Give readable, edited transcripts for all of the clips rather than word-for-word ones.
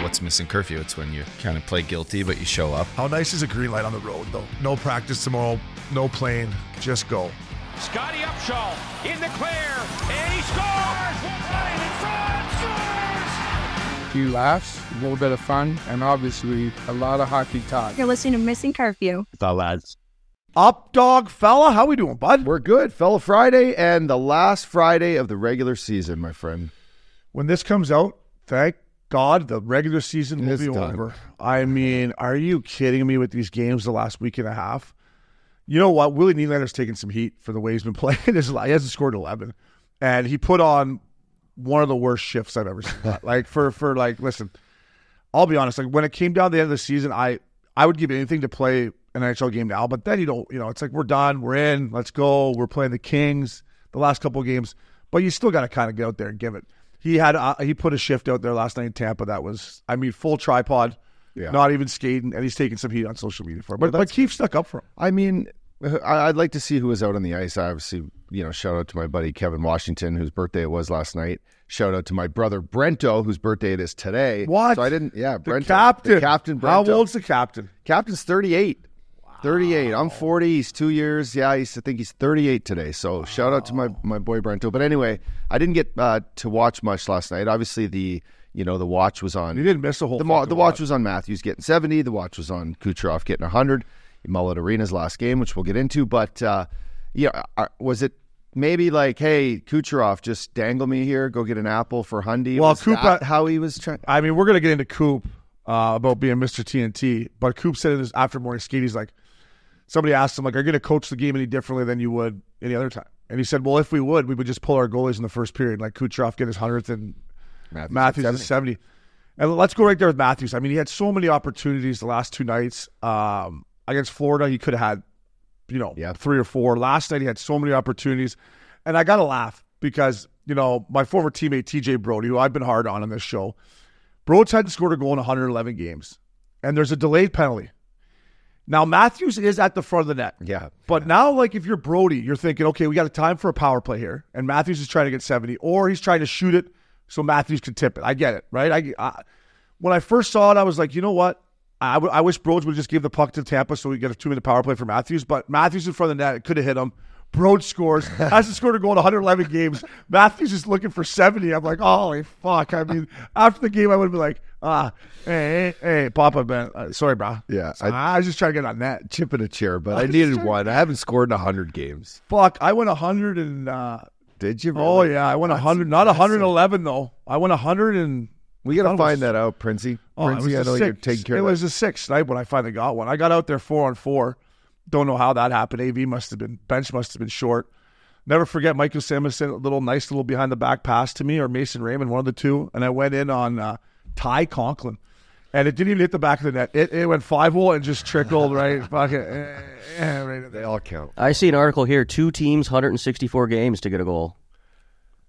what's Missin Curfew? It's when you kind of play guilty, but you show up. How nice is a green light on the road, though? No practice tomorrow, no plane, just go. Scotty Upshall in the clear, and he scores! Right in front, scores! A few laughs, a little bit of fun, and obviously a lot of hockey talk. You're listening to Missin Curfew. What's up, lads? Up, dog, fella. How we doing, bud? We're good. Fella Friday and the last Friday of the regular season, my friend. When this comes out, thank God the regular season will It's be done. over. I mean, are you kidding me with these games the last week and a half? You know what? Willie Nylander's taking some heat for the way he's been playing. He hasn't scored 11. And he put on one of the worst shifts I've ever seen. Listen, I'll be honest. Like, when it came down to the end of the season, I would give anything to play an NHL game now. But then it's like, we're done. We're in. Let's go. We're playing the Kings the last couple of games. But you still got to kind of get out there and give it. He put a shift out there last night in Tampa that was, full tripod, not even skating, and he's taking some heat on social media for it. But Keefe stuck up for him. I mean, I'd like to see who was out on the ice. I obviously, shout out to my buddy Kevin Washington, whose birthday it was last night. Shout out to my brother Brento, whose birthday it is today. What? So I didn't, Brento. Captain. The Captain Brento. How old's the captain? Captain's 38. 38. I'm 40. He's 2 years. Yeah, I think he's 38 today. So shout out to my boy Brento. But anyway, I didn't get to watch much last night. Obviously, the watch was on. You didn't miss the whole. The watch was on Matthews getting 70. The watch was on Kucherov getting 100. Mullet Arena's last game, which we'll get into. But was it maybe like, hey, Kucherov, just dangle me here, go get an apple for Hundy? Well, was Coop, that how he was trying? I mean, we're gonna get into Coop about being Mr. TNT, but Coop said in his after morning skate, he's like, somebody asked him, like, are you going to coach the game any differently than you would any other time? And he said, well, if we would just pull our goalies in the first period, like Kucherov get his 100th and Matthews his 70. And let's go right there with Matthews. I mean, he had so many opportunities the last two nights. Against Florida, he could have had, 3 or 4. Last night, he had so many opportunities. And I got to laugh because, my former teammate, TJ Brody, who I've been hard on this show, Broads hadn't scored a goal in 111 games. And there's a delayed penalty. Now, Matthews is at the front of the net. Yeah. But now, like, if you're Brody, you're thinking, okay, we got a time for a power play here. And Matthews is trying to get 70. Or he's trying to shoot it so Matthews can tip it. I get it, right? When I first saw it, I was like, you know what? I wish Broads would just give the puck to Tampa so we get a 2-minute power play for Matthews. But Matthews in front of the net, it could have hit him. Broads scores. Hasn't scored a goal in 111 games. Matthews is looking for 70. I'm like, holy fuck. I mean, after the game, I would have been like, hey, Papa, man. Sorry, bro. Yeah. I was just trying to get on net. Chip in a chair, but I needed one. I haven't scored in 100 games. Fuck, I went 100 and... Did you really? Oh, yeah. I went 100. Not 111, though. I went 100 and... We got to find that out, Princey. Princey, I know you're taking care of it. It was the 6th night when I finally got one. I got out there 4-on-4. Don't know how that happened. Bench must have been short. Never forget Michael Samuelson, nice little behind the back pass to me, or Mason Raymond, one of the two. And I went in on Ty Conklin. And it didn't even hit the back of the net. It went 5-hole and just trickled right. Right in they all count. I see an article here, 2 teams, 164 games to get a goal.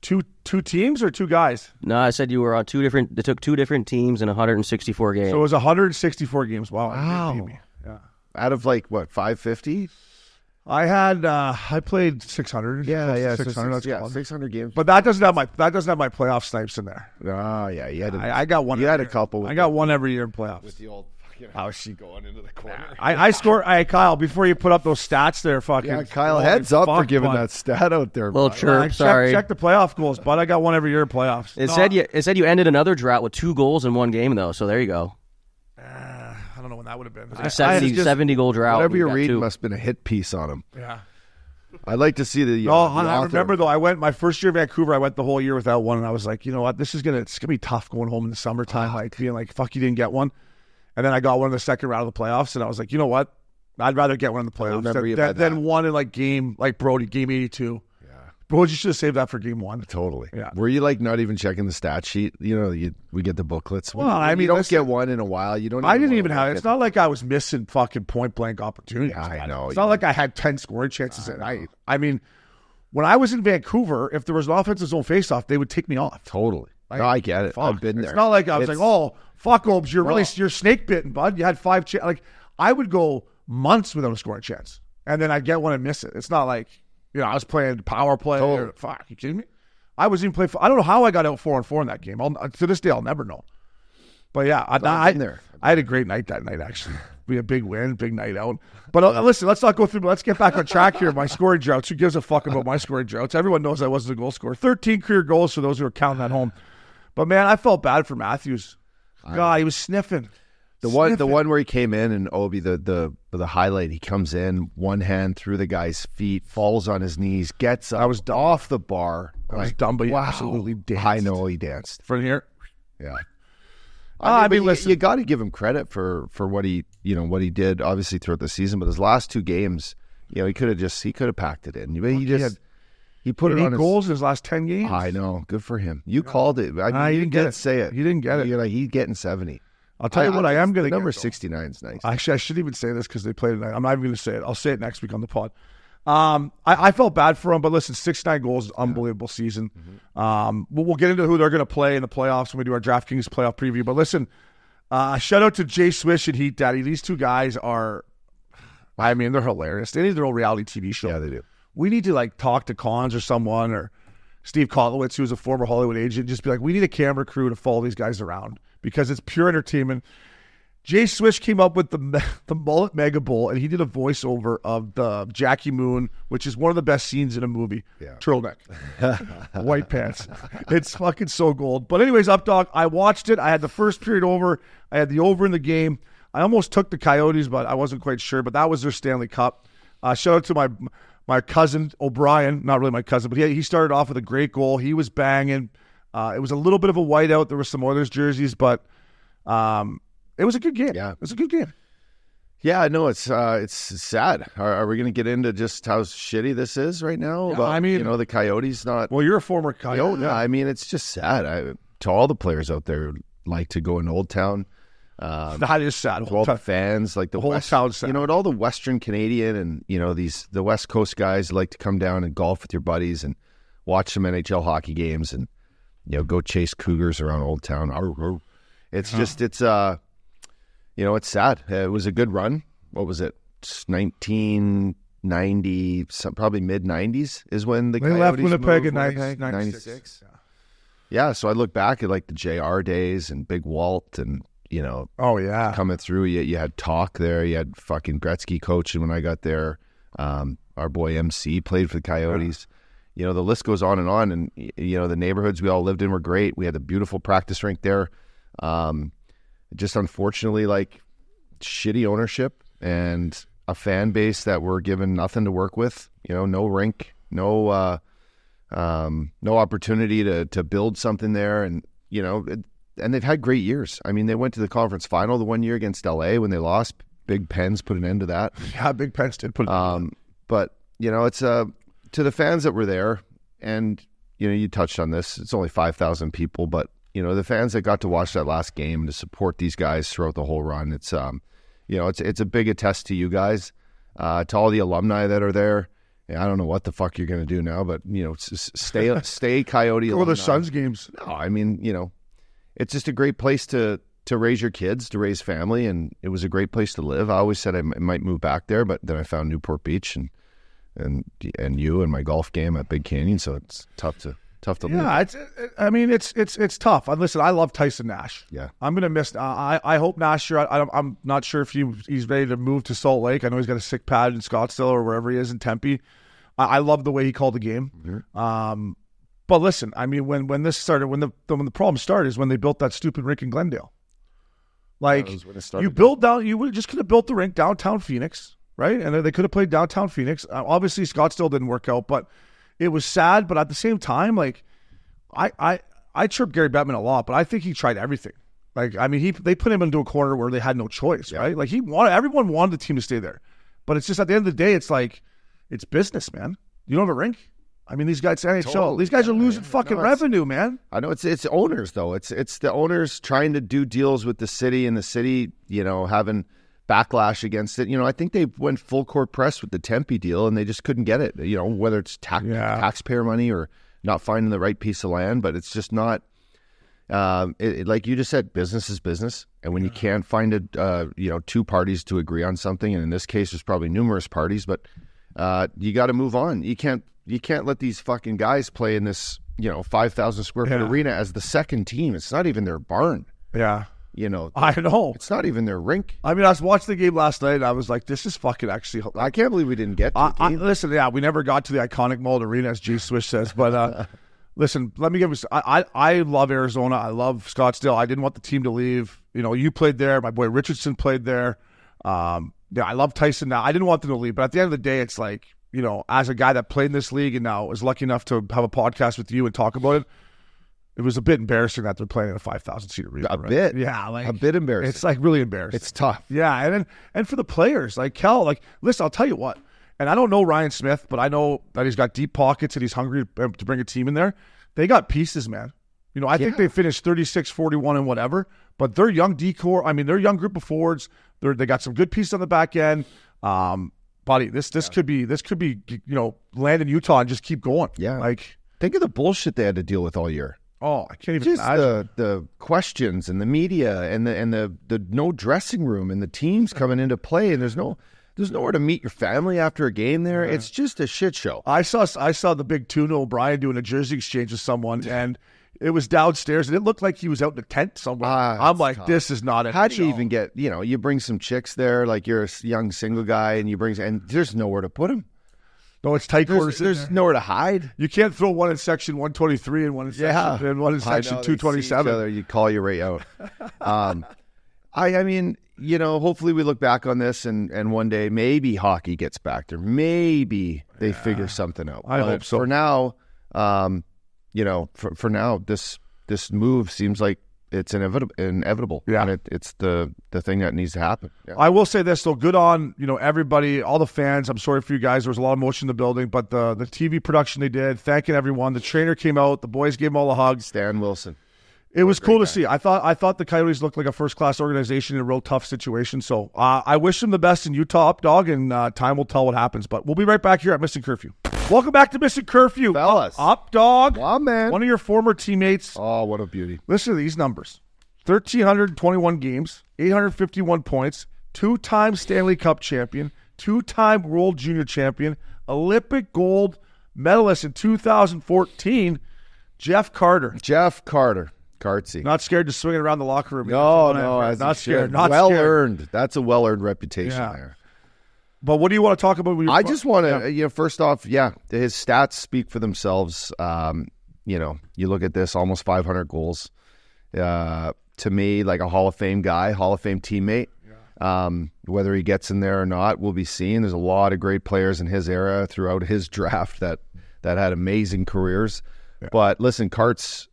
Two teams or 2 guys? No, I said you were on 2 different. They took 2 different teams in 164 games. So it was 164 games. Wow. Yeah. Out of 550? I played 600. Yeah. 600. 600 games. But that doesn't have my playoff snipes in there. Oh yeah, you had. I got one. You had a couple. I got one every year in playoffs. With the old. How's she going into the corner? I scored. Hey, Kyle, before you put up those stats there, fucking. Yeah, Kyle, heads up for giving that stat out there. Little chirp, sorry. Check the playoff goals, but I got one every year in playoffs. It said you ended another drought with 2 goals in one game, though, so there you go. I don't know when that would have been. A 70 goal drought. Whatever you're reading must have been a hit piece on him. Yeah. I'd like to see the. I remember though. I went my first year in Vancouver. I went the whole year without one, and I was like, you know what? It's gonna be tough going home in the summertime, like being like, fuck, you didn't get one. And then I got one in the second round of the playoffs, and I was like, you know what? I'd rather get one in the playoffs than one in game Brody, game 82. Yeah, Brody, you should have saved that for game 1. Totally. Yeah. Were you not even checking the stat sheet? We get the booklets. Well, I mean, you don't get one in a while. You don't. I didn't even have. It's not like I was missing fucking point blank opportunities. Yeah, I know. It's not like I had 10 scoring chances at night. I mean, when I was in Vancouver, if there was an offensive zone faceoff, they would take me off. Totally. No, I get it. I've been there. It's not like I was like, oh, fuck, Obes, you're snake bitten, bud. You had 5 chances. Like, I would go months without a scoring chance, and then I'd get one and miss it. It's not like, I was playing power play. Totally. Fuck, you kidding me? I was even playing. I don't know how I got out 4-on-4 in that game. To this day, I'll never know. But yeah, I had a great night that night, actually. We had a big win, big night out. But listen, let's not go through. Let's get back on track here. My scoring droughts. Who gives a fuck about my scoring droughts? Everyone knows I wasn't a goal scorer. 13 career goals for those who are counting at home. But man, I felt bad for Matthews. God, he was sniffing. The one where he came in and Obi, the highlight, he comes in, one hand through the guy's feet, falls on his knees, gets up, off the bar. I was dumb, but he absolutely danced. I know he danced. From here? Yeah. I mean, listen, you got to give him credit for what he did, obviously throughout the season. But his last 2 games, he could have packed it in. He put it on 8 goals in his last 10 games. I know, good for him. You called it. You didn't get it. Say it. You didn't get it. You're like, he's getting 70. I'll tell you what I am going to get. Number 69 is nice. Actually, I shouldn't even say this because they played tonight. I'm not even going to say it. I'll say it next week on the pod. I felt bad for him, but listen, 69 goals is an unbelievable season. We'll get into who they're going to play in the playoffs when we do our DraftKings playoff preview. But listen, shout out to Jay Swish and Heat Daddy. These 2 guys are, I mean, they're hilarious. They need their own reality TV show. Yeah, they do. We need to talk to Cons or someone, or Steve Kotlowitz, who's a former Hollywood agent, just be like, we need a camera crew to follow these guys around because it's pure entertainment. Jay Swish came up with the Mullet Mega Bowl, and he did a voiceover of the Jackie Moon, which is one of the best scenes in a movie. Yeah. Turtleneck. White pants. It's fucking so gold. But anyways, Up Dog, I watched it. I had the first period over. I had the over in the game. I almost took the Coyotes, but I wasn't quite sure. But that was their Stanley Cup. Shout out to my cousin, O'Brien. Not really my cousin, but he started off with a great goal. He was banging. It was a little bit of a whiteout. There were some Oilers jerseys, but it was a good game. Yeah. It was a good game. Yeah, no, it's sad. Are we going to get into just how shitty this is right now? Yeah, I mean, the Coyotes not. Well, you're a former Coyote. Yeah, I mean, it's just sad. To all the players out there, like to go in Old Town. That is sad. To all the fans, like the whole town's sad. And all the Western Canadian and the West Coast guys like to come down and golf with your buddies and watch some NHL hockey games and go chase cougars around Old Town. It's just it's sad. It was a good run. What was it? 1990, probably mid 90s is when the Coyotes left Winnipeg in 96. Yeah, so I look back at the JR days and Big Walt and oh yeah, coming through. You had Talk there. You had fucking Gretzky coaching when I got there. Our boy MC played for the Coyotes. Yeah. The list goes on. And the neighborhoods we all lived in were great. We had a beautiful practice rink there. Just unfortunately, shitty ownership and a fan base that were given nothing to work with. No rink, no opportunity to build something there, and and they've had great years. I mean, they went to the conference final the one year against LA when they lost. Big Pens put an end to that. Yeah, Big Pens did put an end. But it's to the fans that were there, and you touched on this. It's only 5,000 people, but the fans that got to watch that last game to support these guys throughout the whole run. It's it's a big attest to you guys, to all the alumni that are there. I don't know what the fuck you're going to do now, but stay Coyote. Go to the Suns games. No, I mean it's just a great place to raise your kids, to raise family, and it was a great place to live. I always said I might move back there, but then I found Newport Beach and you and my golf game at Big Canyon, so it's tough to live. Yeah, it's tough. Listen, I love Tyson Nash. Yeah, I'm gonna miss. I hope Nash. I'm not sure if he's ready to move to Salt Lake. I know he's got a sick pad in Scottsdale or wherever he is in Tempe. I love the way he called the game. Mm-hmm. But listen, I mean, when this started, when the problem started is when they built that stupid rink in Glendale. You just could have built the rink downtown Phoenix, right? And they could have played downtown Phoenix. Obviously, Scottsdale didn't work out, but it was sad. But at the same time, I chirp Gary Bettman a lot, but I think he tried everything. They put him into a corner where they had no choice, right? Everyone wanted the team to stay there, but it's just at the end of the day, it's business, man. You don't have a rink. I mean, these guys, NHL, these guys are losing fucking revenue, man. I know it's owners though. It's the owners trying to do deals with the city, and the city, having backlash against it. I think they went full court press with the Tempe deal, and they just couldn't get it. Whether it's taxpayer money or not finding the right piece of land, but it's just not. Like you just said, business is business, and when you can't find two parties to agree on something, and in this case, there's probably numerous parties, but you got to move on. You can't let these fucking guys play in this 5,000 square foot arena as the second team. It's not even their barn. Yeah. I know. It's not even their rink. I mean, I was watching the game last night, and I was like, this is fucking actually... I can't believe we didn't get to the game. Listen, we never got to the iconic Mullet Arena, as Jay Swish says, but listen, let me give you... I love Arizona. I love Scottsdale. I didn't want the team to leave. You played there. My boy Richardson played there. I love Tyson now. I didn't want them to leave, but at the end of the day, it's like, as a guy that played in this league and now is lucky enough to have a podcast with you and talk about it, it was a bit embarrassing that they're playing in a 5,000-seat arena. A bit. Yeah. A bit embarrassing. It's like really embarrassing. It's tough. Yeah. And for the players, like Cal, listen, I'll tell you what, and I don't know Ryan Smith, but I know that he's got deep pockets and he's hungry to bring a team in there. They got pieces, man. I think they finished 36-41 and whatever, but their young decor, their young group of forwards, they got some good pieces on the back end. Buddy, this could be land in Utah and just keep going. Yeah. Think of the bullshit they had to deal with all year. Oh, I can't even imagine. The questions and the media and the no dressing room and the teams coming into play, and there's nowhere to meet your family after a game there. Yeah. It's just a shit show. I saw the big Tuna O'Brien doing a jersey exchange with someone, and it was downstairs, and it looked like he was out in a tent somewhere. I'm like, tough. This is not it. How do you even get, you bring some chicks there, like you're a young single guy, and there's nowhere to put them. No, it's tight quarters. There's nowhere to hide. You can't throw one in section 123 and one in section, and one in section 227. You call you right out. Hopefully we look back on this and one day maybe hockey gets back there. Maybe they figure something out. I hope so. For now, for now, this move seems like it's inevitable. Yeah. And it's the thing that needs to happen. Yeah. I will say this, though. Good on, everybody, all the fans. I'm sorry for you guys. There was a lot of emotion in the building, but the TV production they did, thanking everyone. The trainer came out. The boys gave him all a hug. Stan Wilson. It was cool to see. I thought the Coyotes looked like a first-class organization in a real tough situation. So I wish them the best in Utah, up dog, and time will tell what happens. But we'll be right back here at Missin Curfew. Welcome back to Missin Curfew. Fellas. Up dog. Wow, man. One of your former teammates. Oh, what a beauty. Listen to these numbers. 1,321 games, 851 points, two-time Stanley Cup champion, two-time World Junior champion, Olympic gold medalist in 2014, Jeff Carter. Cartsy. Not scared to swing it around the locker room. No, not scared. Well-earned. That's a well-earned reputation there. But what do you want to talk about? I just want to, first off, his stats speak for themselves. You look at this, almost 500 goals. To me, like a Hall of Fame guy, Hall of Fame teammate. Whether he gets in there or not, we'll be seeing. There's a lot of great players in his era throughout his draft that had amazing careers. Yeah. But listen, Cart's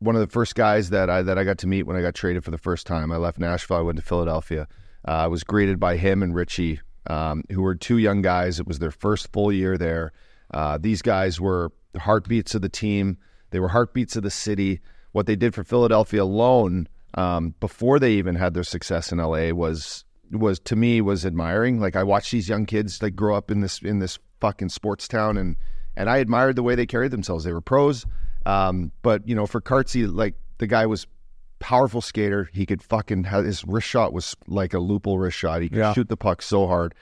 one of the first guys that I got to meet when I got traded for the first time. I left Nashville. I went to Philadelphia. I was greeted by him and Richie, who were two young guys. It was their first full year there. These guys were the heartbeats of the team. They were heartbeats of the city. What they did for Philadelphia alone, before they even had their success in LA, was to me was admiring. Like, I watched these young kids grow up in this fucking sports town, and I admired the way they carried themselves. They were pros, but for Cartsy, the guy was powerful skater. He could fucking have his wrist shot was like a loophole wrist shot. He could shoot the puck so hard.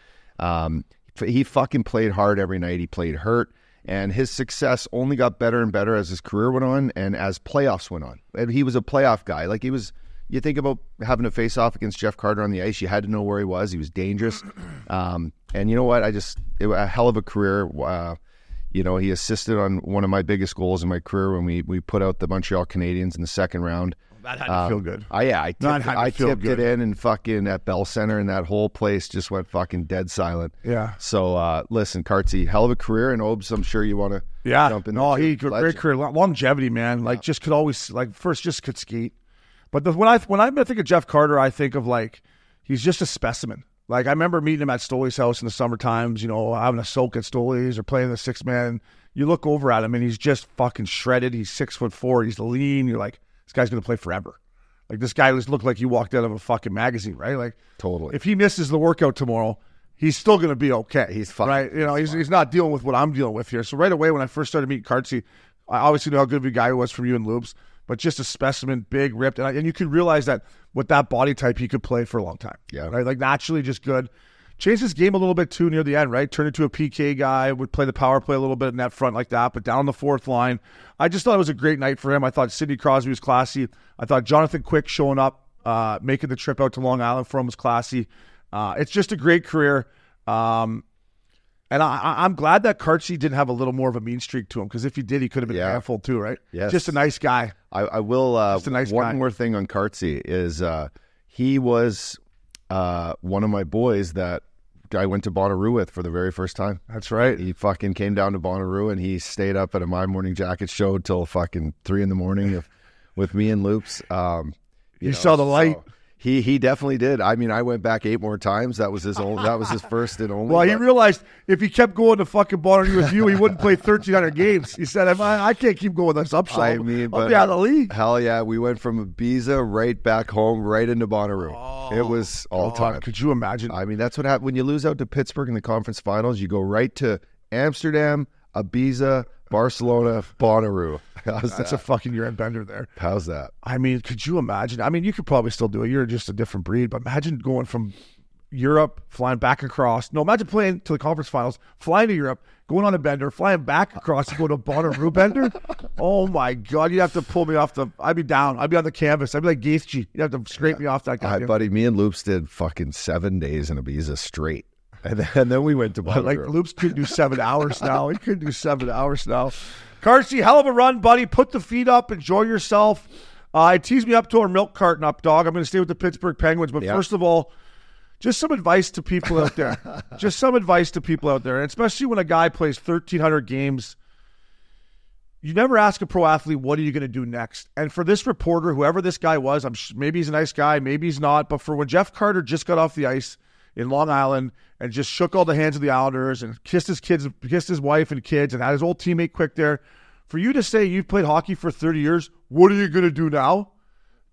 He fucking played hard every night. He played hurt. And his success only got better and better as his career went on and as playoffs went on. And he was a playoff guy. You think about having to face off against Jeff Carter on the ice, you had to know where he was. He was dangerous. And you know what? A hell of a career. He assisted on one of my biggest goals in my career when we put out the Montreal Canadiens in the second round. That had to feel good. I tipped it in and fucking at Bell Center, and that whole place just went fucking dead silent. Yeah. So, listen, Cartsy, hell of a career, and Obes, I'm sure you want to jump in there. No, he great career, longevity, man. Just could always first could skate. But when I think of Jeff Carter, I think of he's just a specimen. I remember meeting him at Stoley's house in the summer times, having a soak at Stoley's or playing the six man. You look over at him and he's just fucking shredded. He's 6'4". He's lean. You're like, this guy's going to play forever. This guy just looked like he walked out of a fucking magazine, right? Totally. If he misses the workout tomorrow, he's still going to be okay. He's fine. Right? He's not dealing with what I'm dealing with here. So right away when I first started meeting Cartsy, I obviously know how good of a guy he was from you and Lubes, but just a specimen, big, ripped. And you could realize that with that body type, he could play for a long time. Yeah. Right? Naturally just good. changed his game a little bit too near the end, right? Turned into a PK guy, would play the power play a little bit in that front like that, but down the fourth line. I just thought it was a great night for him. I thought Sidney Crosby was classy. I thought Jonathan Quick showing up, making the trip out to Long Island for him was classy. It's just a great career. And I'm glad that Kartsy didn't have a little more of a mean streak to him, because if he did, he could have been a handful too, right? Yes. Just a nice guy. I will. Just a nice one guy. more thing on Kartsy is he was one of my boys that I went to Bonnaroo with for the very first time. That's right. He fucking came down to Bonnaroo and he stayed up at a My Morning Jacket show till fucking 3 a.m. with me and Loops. You saw the light. So he definitely did. I mean, I went back 8 more times. That was his first and only. Well, he realized if he kept going to fucking Bonnaroo with you, he wouldn't play 1,300 games. He said, I can't keep going this up, I mean, I'll be out of the league. Hell yeah, we went from Ibiza right back home, right into Bonnaroo. It was all time. Could you imagine? I mean, that's what happened when you lose out to Pittsburgh in the conference finals. You go right to Amsterdam, Ibiza, Barcelona, Bonnaroo. That's a fucking year-end bender there. How's that? I mean, could you imagine? I mean, you could probably still do it. You're just a different breed. But imagine going from Europe, flying back across. No, imagine playing to the conference finals, flying to Europe, going on a bender, flying back across to go to a Bonnaroo bender. Oh, my God. You'd have to pull me off the – I'd be down. I'd be on the canvas. I'd be like Gaethje. You'd have to scrape me off that guy. Buddy, me and Loops did fucking 7 days in Ibiza straight. And then we went to Bonnaroo. Like, Loops couldn't do 7 hours now. He couldn't do 7 hours now. Kartsy, hell of a run, buddy. Put the feet up. Enjoy yourself. It teased me up to our milk carton up, dog. I'm going to stay with the Pittsburgh Penguins. But first of all, just some advice to people out there. And especially when a guy plays 1,300 games, you never ask a pro athlete, what are you going to do next? And for this reporter, whoever this guy was, maybe he's a nice guy, maybe he's not. But for when Jeff Carter just got off the ice in Long Island and just shook all the hands of the Islanders and kissed his wife and kids and had his old teammate Quick there, for you to say you've played hockey for 30 years, what are you going to do now?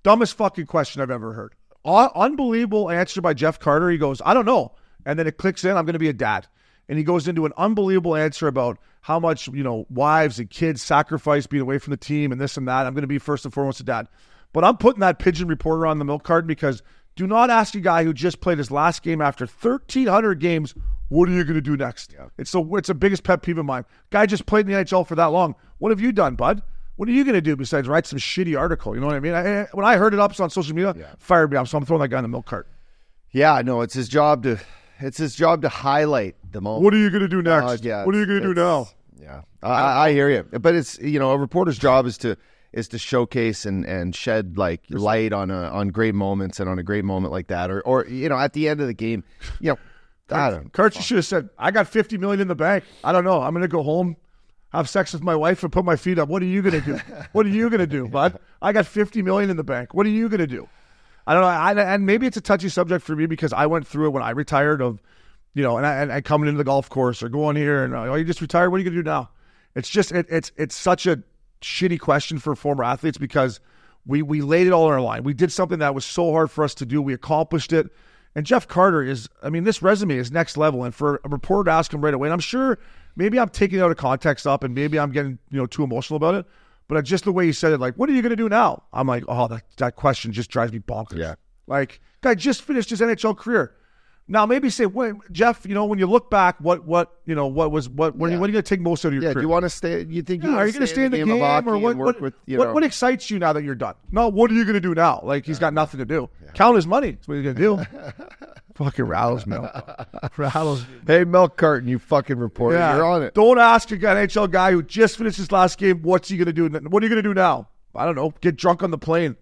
Dumbest fucking question I've ever heard. Unbelievable answer by Jeff Carter. He goes, I don't know. And then it clicks in, I'm going to be a dad. And he goes into an unbelievable answer about how much, wives and kids sacrifice being away from the team and this and that. I'm going to be first and foremost a dad. But I'm putting that pigeon reporter on the milk carton, because do not ask a guy who just played his last game after 1,300 games, what are you going to do next? Yeah. It's the biggest pet peeve of mine. Guy just played in the NHL for that long. What have you done, bud? What are you going to do besides write some shitty article? You know what I mean? When I heard it up on social media, fired me up. So I'm throwing that guy in the milk cart. Yeah, no, it's his job to highlight the moment. What are you going to do next? What are you going to do now? Yeah, I hear you. But it's a reporter's job is to showcase and shed light on great moments, and on a great moment like that, or at the end of the game, I don't know. Kartsy should have said, I got $50 million in the bank. I don't know. I'm going to go home, have sex with my wife, and put my feet up. What are you going to do? What are you going to do, bud? I got $50 million in the bank. What are you going to do? I don't know. And maybe it's a touchy subject for me, because I went through it when I retired and coming into the golf course or going here and, you just retired. What are you going to do now? It's just, it's such a shitty question for former athletes, because we laid it all on our line. We did something that was so hard for us to do. We accomplished it. And Jeff Carter this resume is next level. And for a reporter to ask him right away, and I'm sure maybe I'm taking it out of context up, and maybe I'm getting, too emotional about it, but just the way he said it, what are you going to do now? I'm like, oh, that question just drives me bonkers. Yeah. Guy just finished his NHL career. Now maybe say, wait, Jeff, when you look back, what are you going to take most out of your career? Do you want to stay? You think are you going to stay in the game or what excites you now that you're done? No, what are you going to do now? He's got nothing to do. Yeah. Count his money. That's what he's going to do. Fucking rattles me. Hey, milk carton, you fucking reporter. Yeah. You're on it. Don't ask an NHL guy who just finished his last game, what's he going to do? What are you going to do now? I don't know. Get drunk on the plane.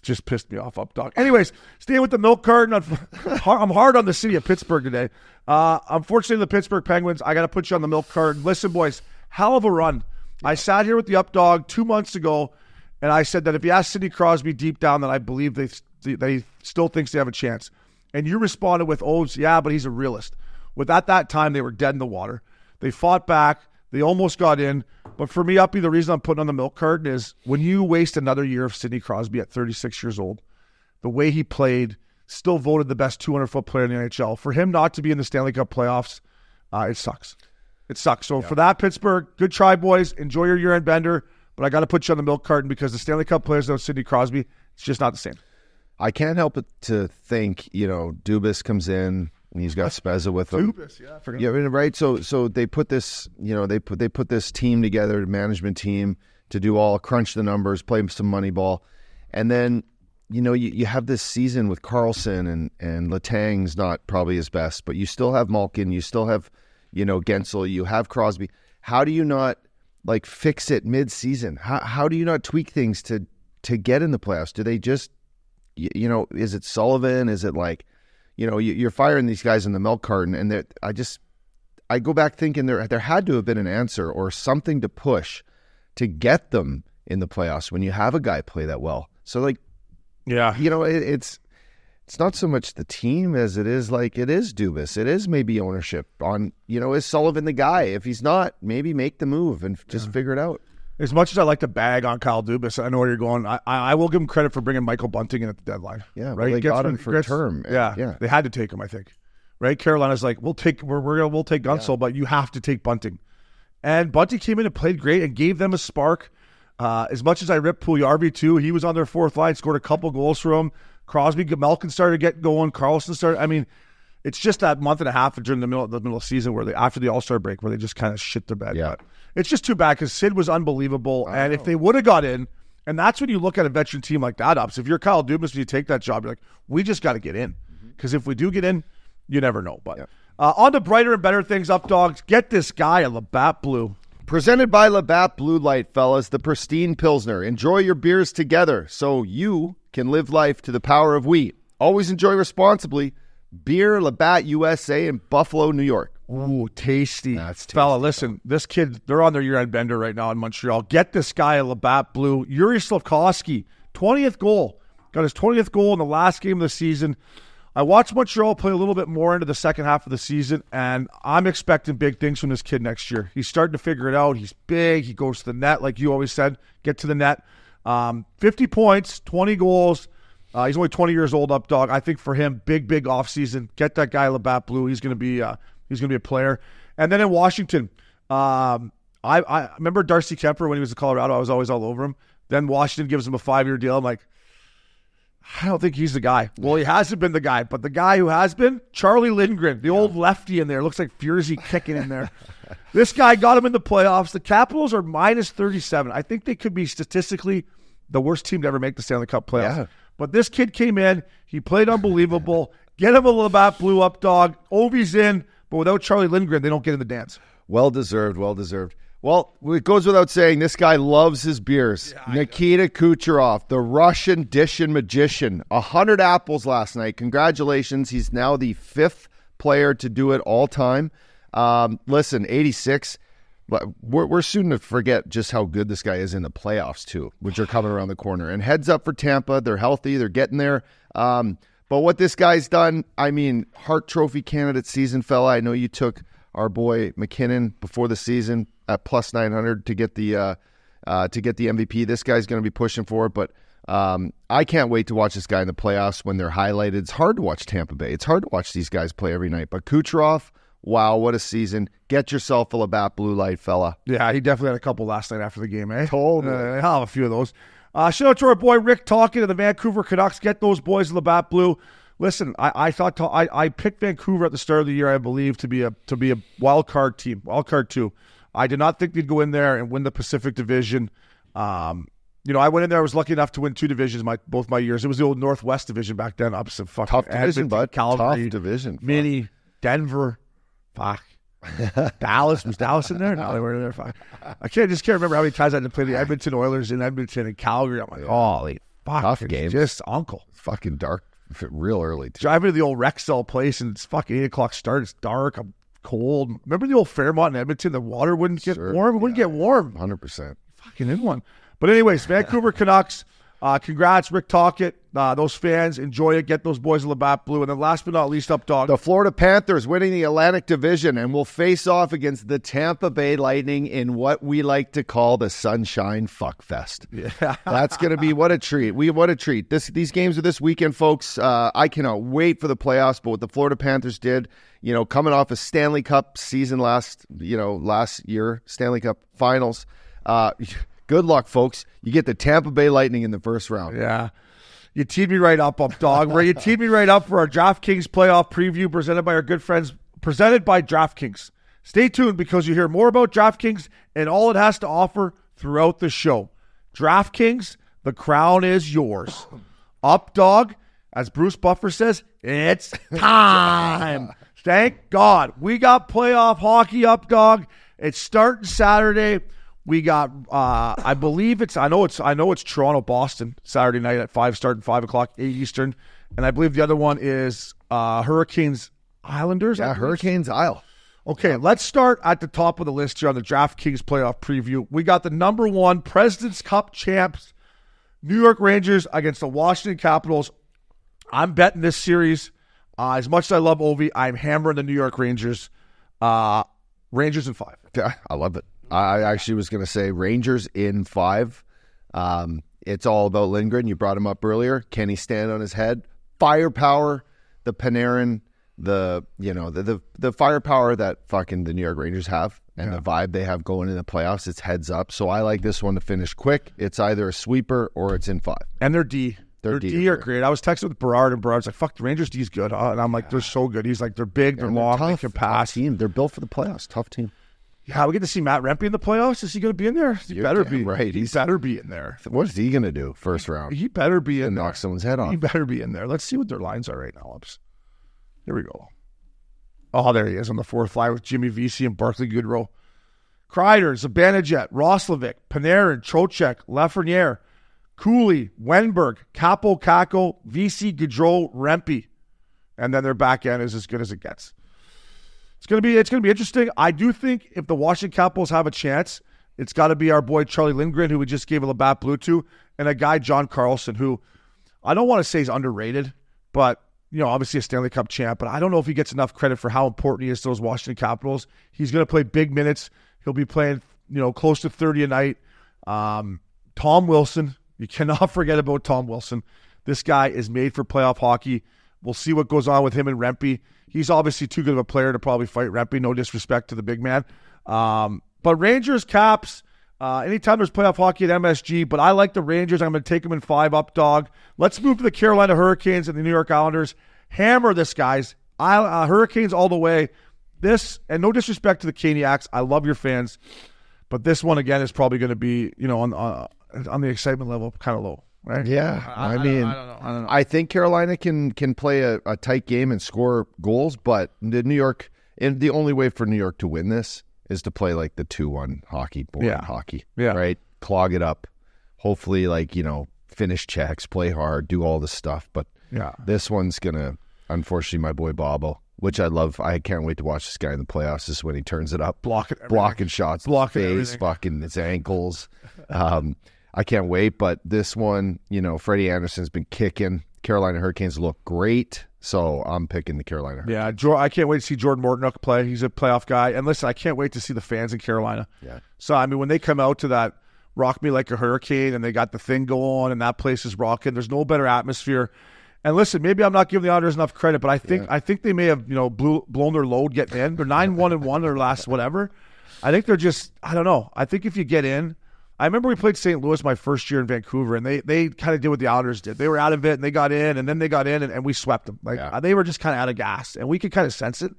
Just pissed me off up, dog. Anyways, staying with the milk carton. I'm hard on the city of Pittsburgh today. Unfortunately, the Pittsburgh Penguins, I got to put you on the milk carton. Listen, boys, hell of a run. I sat here with the up dog 2 months ago, and I said that if you ask Sidney Crosby deep down, that I believe they still thinks they have a chance. And you responded with, yeah, but he's a realist. At that time, they were dead in the water. They fought back. They almost got in. But for me, Uppy, the reason I'm putting on the milk carton is when you waste another year of Sidney Crosby at 36 years old, the way he played, still voted the best 200-foot player in the NHL. For him not to be in the Stanley Cup playoffs, it sucks. It sucks. So for that, Pittsburgh, good try, boys. Enjoy your year-end bender. But I got to put you on the milk carton, because the Stanley Cup players without Sidney Crosby, it's just not the same. I can't help but to think, Dubas comes in, and he's got Spezza with him. Dubas, yeah, I forgot. Yeah, right. So they put this, they put this team together, management team, to do all crunch the numbers, play some money ball, and then you have this season with Carlson and Letang's not probably his best, but you still have Malkin, you still have Gensel, you have Crosby. How do you not fix it mid-season? How do you not tweak things to get in the playoffs? Do they just is it Sullivan? Is it you're firing these guys in the milk carton, and I go back thinking there had to have been an answer or something to push to get them in the playoffs when you have a guy play that well. So it's not so much the team as it is Dubas. It is maybe ownership on, is Sullivan the guy? If he's not, maybe make the move and just figure it out. As much as I like to bag on Kyle Dubas, I know where you're going. I will give him credit for bringing Michael Bunting in at the deadline. Yeah, right. Well, they got him for a term. Yeah, they had to take him. I think. Right. Carolina's like, we'll take Gunsel, but you have to take Bunting. And Bunting came in and played great and gave them a spark. As much as I ripped Puljujarvi too, he was on their fourth line, scored a couple goals for him. Crosby, Malkin started getting going. Carlson started. I mean, it's just that month and a half during the middle of the season where after the All-Star break, where they just kind of shit their bed. Yeah. But it's just too bad because Sid was unbelievable. And if they would have got in, and that's when you look at a veteran team like that, Ups. If you're Kyle Dubas and you take that job, you're like, we just got to get in. Because if we do get in, you never know. But on to brighter and better things, Up Dogs. Get this guy a Labatt Blue. Presented by Labatt Blue Light, fellas, the pristine Pilsner. Enjoy your beers together so you can live life to the power of we. Always enjoy responsibly. Beer Labatt USA in Buffalo, New York. Ooh, tasty. That's tasty. Fella, listen, this kid, they're on their year-end bender right now in Montreal. Get this guy a Labatt Blue. Yuri Slafkovsky, 20th goal. Got his 20th goal in the last game of the season. I watched Montreal play a little bit more into the second half of the season, and I'm expecting big things from this kid next year. He's starting to figure it out. He's big. He goes to the net, like you always said. Get to the net. 50 points, 20 goals. He's only 20 years old, Up Dog. I think for him, big offseason. Get that guy Labatt Blue. He's going to be a player. And then in Washington, I remember Darcy Kemper when he was in Colorado. I was always all over him. Then Washington gives him a 5-year deal. I'm like, I don't think he's the guy. Well, he hasn't been the guy, but the guy who has been, Charlie Lindgren, the old lefty in there. Looks like Furzy kicking in there. This guy got him in the playoffs. The Capitals are minus 37. I think they could be statistically the worst team to ever make the Stanley Cup playoffs. Yeah. But this kid came in. He played unbelievable. Get him a Labatt Blue, Up Dog. Ovi's in, but without Charlie Lindgren, they don't get in the dance. Well deserved. Well, it goes without saying, this guy loves his beers. Yeah, Nikita Kucherov, the Russian dishing magician. 100 apples last night. Congratulations. He's now the 5th player to do it all time. Listen, 86. We're soon to forget just how good this guy is in the playoffs, too, which are coming around the corner. And heads up for Tampa. They're healthy. They're getting there. But what this guy's done, I mean, Hart Trophy candidate season, fella. I know you took our boy McKinnon before the season at plus 900 to get the MVP. This guy's going to be pushing for it, but I can't wait to watch this guy in the playoffs when they're highlighted. It's hard to watch Tampa Bay. It's hard to watch these guys play every night. But Kucherov, wow, what a season. Get yourself a Labatt Blue Light, fella. Yeah, he definitely had a couple last night after the game, eh? Totally. I'll have a few of those. Shout out to our boy Rick talking to the Vancouver Canucks. Get those boys a Labatt Blue. Listen, I picked Vancouver at the start of the year, I believe, to be a wild card team, wild card 2. I did not think they'd go in there and win the Pacific Division. I went in there. I was lucky enough to win 2 divisions both my years. It was the old Northwest Division back then. Opposite fucking tough division, bud. Calgary, tough division. Mini, Denver, fuck. Dallas. Was Dallas in there? No, they weren't in there. Fuck. I just can't remember how many times I had to play the Edmonton Oilers in Edmonton and Calgary. I'm like, holy fuck. Tough game. Just uncle. Fucking dark. Real early, too. Driving to the old Rexall place, and it's fucking 8 o'clock start. It's dark. I'm cold. Remember the old Fairmont in Edmonton? The water wouldn't get warm. It wouldn't get warm. 100%. Fucking in one. But anyways, Vancouver Canucks. Congrats, Rick Tocchet. Those fans, enjoy it. Get those boys in Labatt Blue. And then last but not least, Up Dog. The Florida Panthers winning the Atlantic Division and will face off against the Tampa Bay Lightning in what we like to call the Sunshine Fuckfest. Yeah. That's going to be what a treat. What a treat. These games are this weekend, folks. I cannot wait for the playoffs, but what the Florida Panthers did, coming off a Stanley Cup season last year, Stanley Cup Finals. Good luck, folks. You get the Tampa Bay Lightning in the first round. Yeah. You teed me right up, dog. Where you teed me right up for our DraftKings playoff preview presented by our good friends, presented by DraftKings. Stay tuned because you hear more about DraftKings and all it has to offer throughout the show. DraftKings, the crown is yours. Up, dog. As Bruce Buffer says, it's time. Thank God. We got playoff hockey, up, dog. It's starting Saturday. We got, I know it's Toronto, Boston, Saturday night at 5, starting 5 o'clock, 8 Eastern. And I believe the other one is Hurricanes, Islanders. Yeah, Hurricanes, Isle. Okay, let's start at the top of the list here on the DraftKings playoff preview. We got the number 1 President's Cup champs, New York Rangers against the Washington Capitals. I'm betting this series. As much as I love Ovi, I'm hammering the New York Rangers. Rangers in 5. Yeah, I love it. I actually was going to say Rangers in 5. It's all about Lindgren. You brought him up earlier. Can he stand on his head? Firepower, the Panarin, the firepower that fucking the New York Rangers have and the vibe they have going in the playoffs. It's heads up. So I like this one to finish quick. It's either a sweeper or it's in 5. And their D. Their D are great. I was texting with Berard, and Berard's like, fuck, the Rangers D is good. And I'm like, they're so good. He's like, they're big, they're long, they can pass. Team. They're built for the playoffs. Tough team. Yeah, we get to see Matt Rempe in the playoffs. Is he going to be in there? He better be. Right. He better be in there. What is he going to do first round? He better be in there. Knock someone's head off. He better be in there. Let's see what their lines are right now, Ups. Here we go. Oh, there he is on the 4th line with Jimmy Vesey and Barclay Goodrow. Kreider, Zibanejad, Roslovic, Panarin, Trocheck, Lafreniere, Cooley, Wenberg, Capo, Kako, Vesey, Gaudreau, Rempe. And then their back end is as good as it gets. It's gonna be interesting. I do think if the Washington Capitals have a chance, it's got to be our boy Charlie Lindgren, who we just gave a Labatt Blue to, and a guy John Carlson, who I don't want to say is underrated, but obviously a Stanley Cup champ. But I don't know if he gets enough credit for how important he is to those Washington Capitals. He's going to play big minutes. He'll be playing close to 30 a night. Tom Wilson, you cannot forget about Tom Wilson. This guy is made for playoff hockey. We'll see what goes on with him and Rempe. He's obviously too good of a player to probably fight Rempe. No disrespect to the big man. But Rangers, Caps, anytime there's playoff hockey at MSG, but I like the Rangers. I'm going to take them in 5 up, dog. Let's move to the Carolina Hurricanes and the New York Islanders. Hammer this, guys. Hurricanes all the way. This, and no disrespect to the Caniacs. I love your fans. But this one, again, is probably going to be, on the excitement level, kind of low. Right? Yeah, I mean, I don't know. I think Carolina can play a tight game and score goals, but the only way for New York to win this is to play like the 2-1 hockey, hockey, right? Clog it up. Hopefully, finish checks, play hard, do all the stuff. But this one's gonna, unfortunately, my boy Bobo, which I love. I can't wait to watch this guy in the playoffs. This is when he turns it up, blocking shots, blocking face, everything. Fucking his ankles. I can't wait, but this one, Freddie Anderson's been kicking. Carolina Hurricanes look great, so I'm picking the Carolina Hurricanes. Yeah, I can't wait to see Jordan Mortnook play. He's a playoff guy. And listen, I can't wait to see the fans in Carolina. Yeah. So, I mean, when they come out to that Rock Me Like a Hurricane and they got the thing going and that place is rocking, there's no better atmosphere. And listen, maybe I'm not giving the Islanders enough credit, but I think they may have blown their load getting in. They're 9-1-1 their last whatever. I think they're just, I don't know. I think if you get in, I remember we played St. Louis my first year in Vancouver, and they kind of did what the Islanders did. They were out of it, and they got in, and then they got in, and we swept them. They were just kind of out of gas, and we could kind of sense it.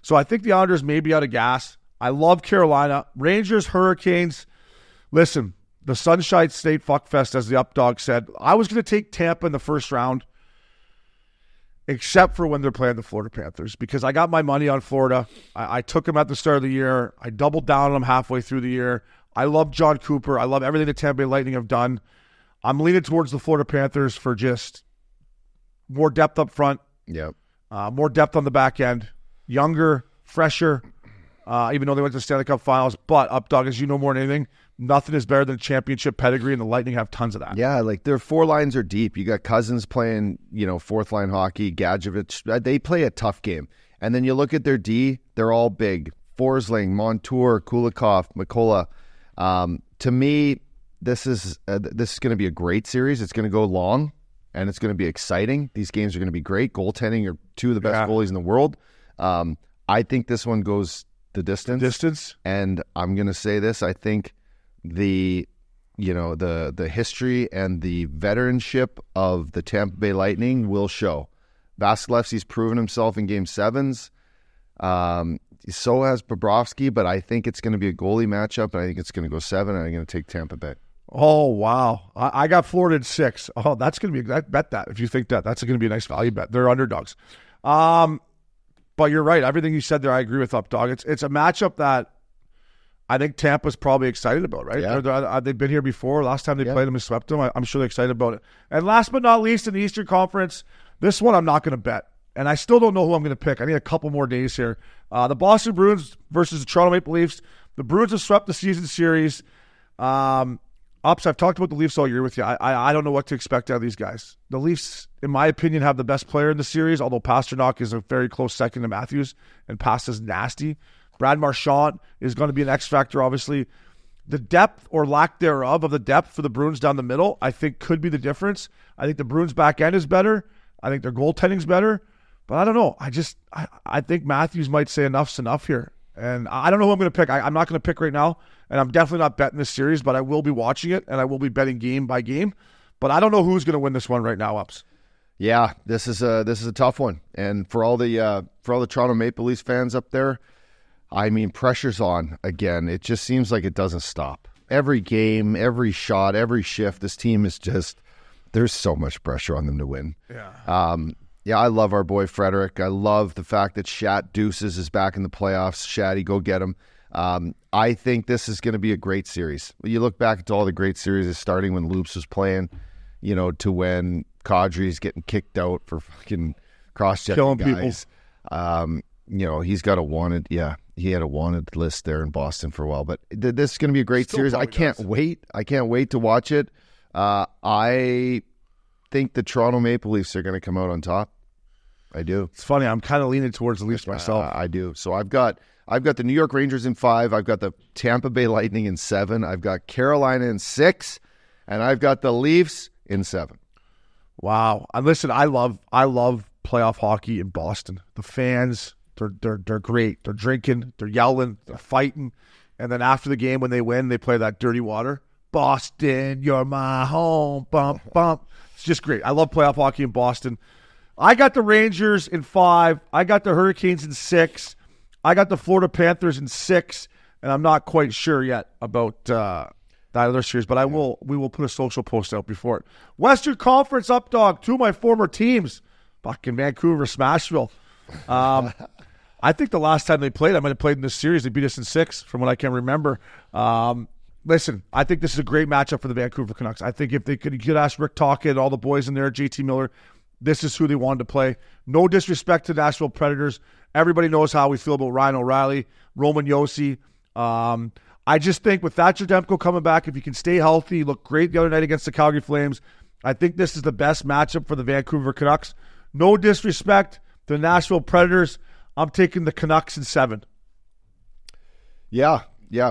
So I think the Islanders may be out of gas. I love Carolina. Rangers, Hurricanes. Listen, the Sunshine State Fuckfest, as the Updog said. I was going to take Tampa in the first round, except for when they're playing the Florida Panthers, because I got my money on Florida. I took them at the start of the year. I doubled down on them halfway through the year. I love John Cooper. I love everything the Tampa Bay Lightning have done. I'm leaning towards the Florida Panthers for just more depth up front. Yep. More depth on the back end. Younger, fresher, even though they went to the Stanley Cup Finals. But, Updog, as you know more than anything, nothing is better than championship pedigree, and the Lightning have tons of that. Yeah, their 4 lines are deep. You got Cousins playing, 4th-line hockey, Gadjevich. They play a tough game. And then you look at their D, they're all big. Forsling, Montour, Kulikov, McCullough. To me, this is going to be a great series. It's going to go long, and it's going to be exciting. These games are going to be great. Goaltending are 2 of the best goalies in the world. I think this one goes the distance. Distance. And I'm going to say this. I think the the history and the veteranship of the Tampa Bay Lightning will show. Vasilevsky's proven himself in Game 7s. So has Bobrovsky, but I think it's going to be a goalie matchup, and I think it's going to go 7, and I'm going to take Tampa Bay. Oh, wow. I got Florida at 6. Oh, that's going to be – I bet that. If you think that, that's going to be a nice value bet. They're underdogs. But you're right. Everything you said there, I agree with, Updog. It's a matchup that I think Tampa's probably excited about, right? Yeah. They've been here before. Last time they played them and swept them. I'm sure they're excited about it. And last but not least, in the Eastern Conference, this one I'm not going to bet. And I still don't know who I'm going to pick. I need a couple more days here. The Boston Bruins versus the Toronto Maple Leafs. The Bruins have swept the season series. Ups, I've talked about the Leafs all year with you. I don't know what to expect out of these guys. The Leafs, in my opinion, have the best player in the series, although Pasternak is a very close second to Matthews, and Pasta's nasty. Brad Marchand is going to be an X factor, obviously. The depth or lack thereof of the depth for the Bruins down the middle, I think, could be the difference. I think the Bruins' back end is better. I think their goaltending's better. But I don't know. I think Matthews might say enough's enough here. And I don't know who I'm going to pick. I'm not going to pick right now. And I'm definitely not betting this series, but I will be watching it, and I will be betting game by game. But I don't know who's going to win this one right now, Ups. Yeah, this is a tough one. And for all the Toronto Maple Leafs fans up there, I mean, pressure's on again. It just seems like it doesn't stop. Every game, every shot, every shift, this team is just, there's so much pressure on them to win. Yeah. Yeah, I love our boy Frederick. I love the fact that Shat Deuces is back in the playoffs. Shatty, go get him. I think this is going to be a great series. You look back to all the great series, starting when Loops was playing, to when Kadri's getting kicked out for fucking cross-checking guys. People. He's got he had a wanted list there in Boston for a while. But this is going to be a great series. I can't wait. I can't wait to watch it. I think the Toronto Maple Leafs are going to come out on top. I do. It's funny. I'm kind of leaning towards the Leafs myself. I do. So I've got the New York Rangers in 5. I've got the Tampa Bay Lightning in 7. I've got Carolina in 6, and I've got the Leafs in 7. Wow. And listen, I love playoff hockey in Boston. The fans, they're great. They're drinking, they're yelling, they're fighting, and then after the game when they win, they play that Dirty Water. Boston, you're my home. Bump, bump. It's just great. I love playoff hockey in Boston. I got the Rangers in 5. I got the Hurricanes in 6. I got the Florida Panthers in 6, and I'm not quite sure yet about that other series, but we will put a social post out before it. Western Conference Updog, 2 of my former teams, fucking Vancouver, Smashville. I think the last time they played, I might have played in this series. They beat us in 6, from what I can remember. Listen, I think this is a great matchup for the Vancouver Canucks. I think if you could ask Rick Tocchet and all the boys in there, JT Miller, this is who they wanted to play. No disrespect to Nashville Predators. Everybody knows how we feel about Ryan O'Reilly, Roman Josi. I just think with Thatcher Demko coming back, if he can stay healthy, he looked great the other night against the Calgary Flames. I think this is the best matchup for the Vancouver Canucks. No disrespect to the Nashville Predators. I'm taking the Canucks in 7. Yeah,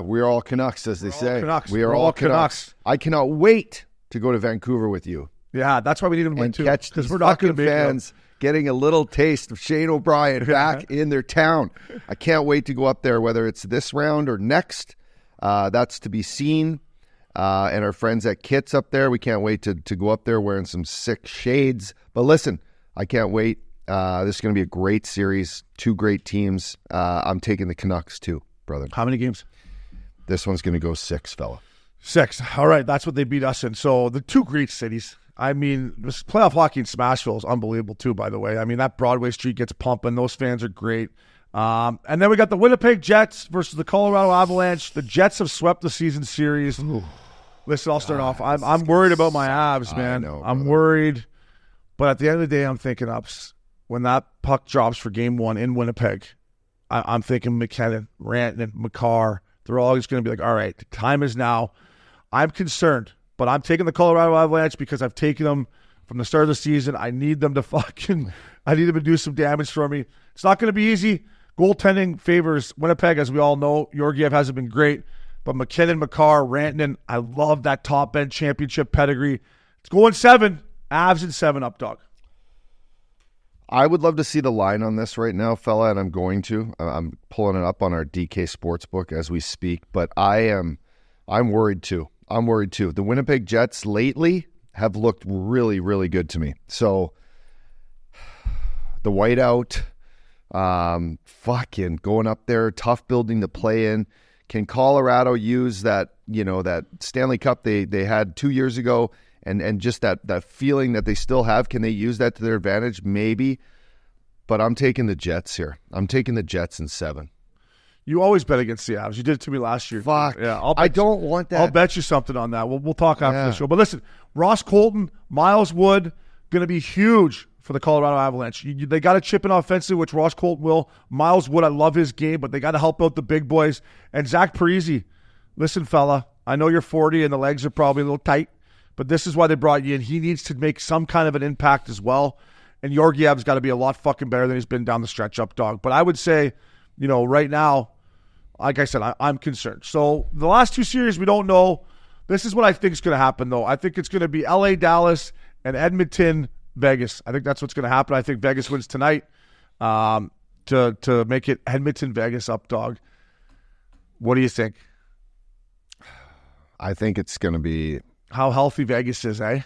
we're all Canucks, as they say. We are all Canucks. I cannot wait to go to Vancouver with you. Yeah, that's why we need them to win too. Catch these fucking fans getting a little taste of Shane O'Brien back in their town. I can't wait to go up there, whether it's this round or next. That's to be seen. And our friends at Kits up there, we can't wait to go up there wearing some sick shades. But listen, I can't wait. This is going to be a great series. 2 great teams. I'm taking the Canucks too, brother. How many games? This one's going to go 6, fella. 6. All right, that's what they beat us in. So the 2 great cities. I mean, this playoff hockey in Smashville is unbelievable too, by the way. I mean, that Broadway Street gets pumping. Those fans are great. And then we got the Winnipeg Jets versus the Colorado Avalanche. The Jets have swept the season series. Ooh. Listen, I'll start off. I'm worried about my Avs, man. I'm worried. But at the end of the day, I'm thinking Ups. When that puck drops for game 1 in Winnipeg, I'm thinking McKinnon, Rantanen, Makar. They're all just going to be like, all right, the time is now. I'm concerned. But I'm taking the Colorado Avalanche because I've taken them from the start of the season. I need them to do some damage for me. It's not going to be easy. Goaltending favors Winnipeg, as we all know. Georgiev hasn't been great. But McKinnon, Makar, Rantanen, I love that top-end championship pedigree. It's going 7. Avs in 7, Updog. I would love to see the line on this right now, fella, and I'm going to. I'm pulling it up on our DK Sportsbook as we speak. But I'm worried too. I'm worried too. The Winnipeg Jets lately have looked really, really good to me. So the whiteout, fucking going up there, tough building to play in. Can Colorado use that, that Stanley Cup they had 2 years ago and just that feeling that they still have? Can they use that to their advantage? Maybe. But I'm taking the Jets here. I'm taking the Jets in 7. You always bet against the Avs. You did it to me last year. Fuck. Yeah, I don't want that. I'll bet you something on that. We'll talk after the show. But listen, Ross Colton, Miles Wood, going to be huge for the Colorado Avalanche. They got to chip in offensively, which Ross Colton will. Miles Wood, I love his game, but they got to help out the big boys. And Zach Parise, listen, fella, I know you're 40 and the legs are probably a little tight, but this is why they brought you in. He needs to make some kind of an impact as well. And Georgiev's got to be a lot fucking better than he's been down the stretch up, dog. But I would say, right now, like I said, I'm concerned. So the last 2 series, we don't know. This is what I think is going to happen, though. I think it's going to be LA, Dallas, and Edmonton, Vegas. I think that's what's going to happen. I think Vegas wins tonight to make it Edmonton, Vegas up, dog. What do you think? I think it's going to be... How healthy Vegas is, eh?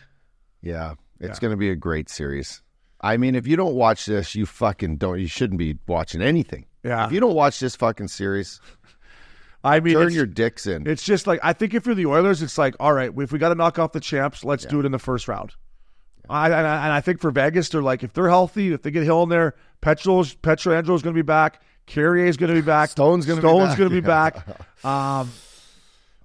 Yeah, it's going to be a great series. I mean, if you don't watch this, you fucking don't. You shouldn't be watching anything. Yeah. If you don't watch this fucking series, I mean, turn your dicks in. It's just like, I think if you're the Oilers, it's like, all right, if we got to knock off the champs, let's do it in the first round. Yeah. I think for Vegas, they're like, if they're healthy, if they get Hill in there, Pietrangelo is going to be back, Carrier is going to be back, Stone's going to be back.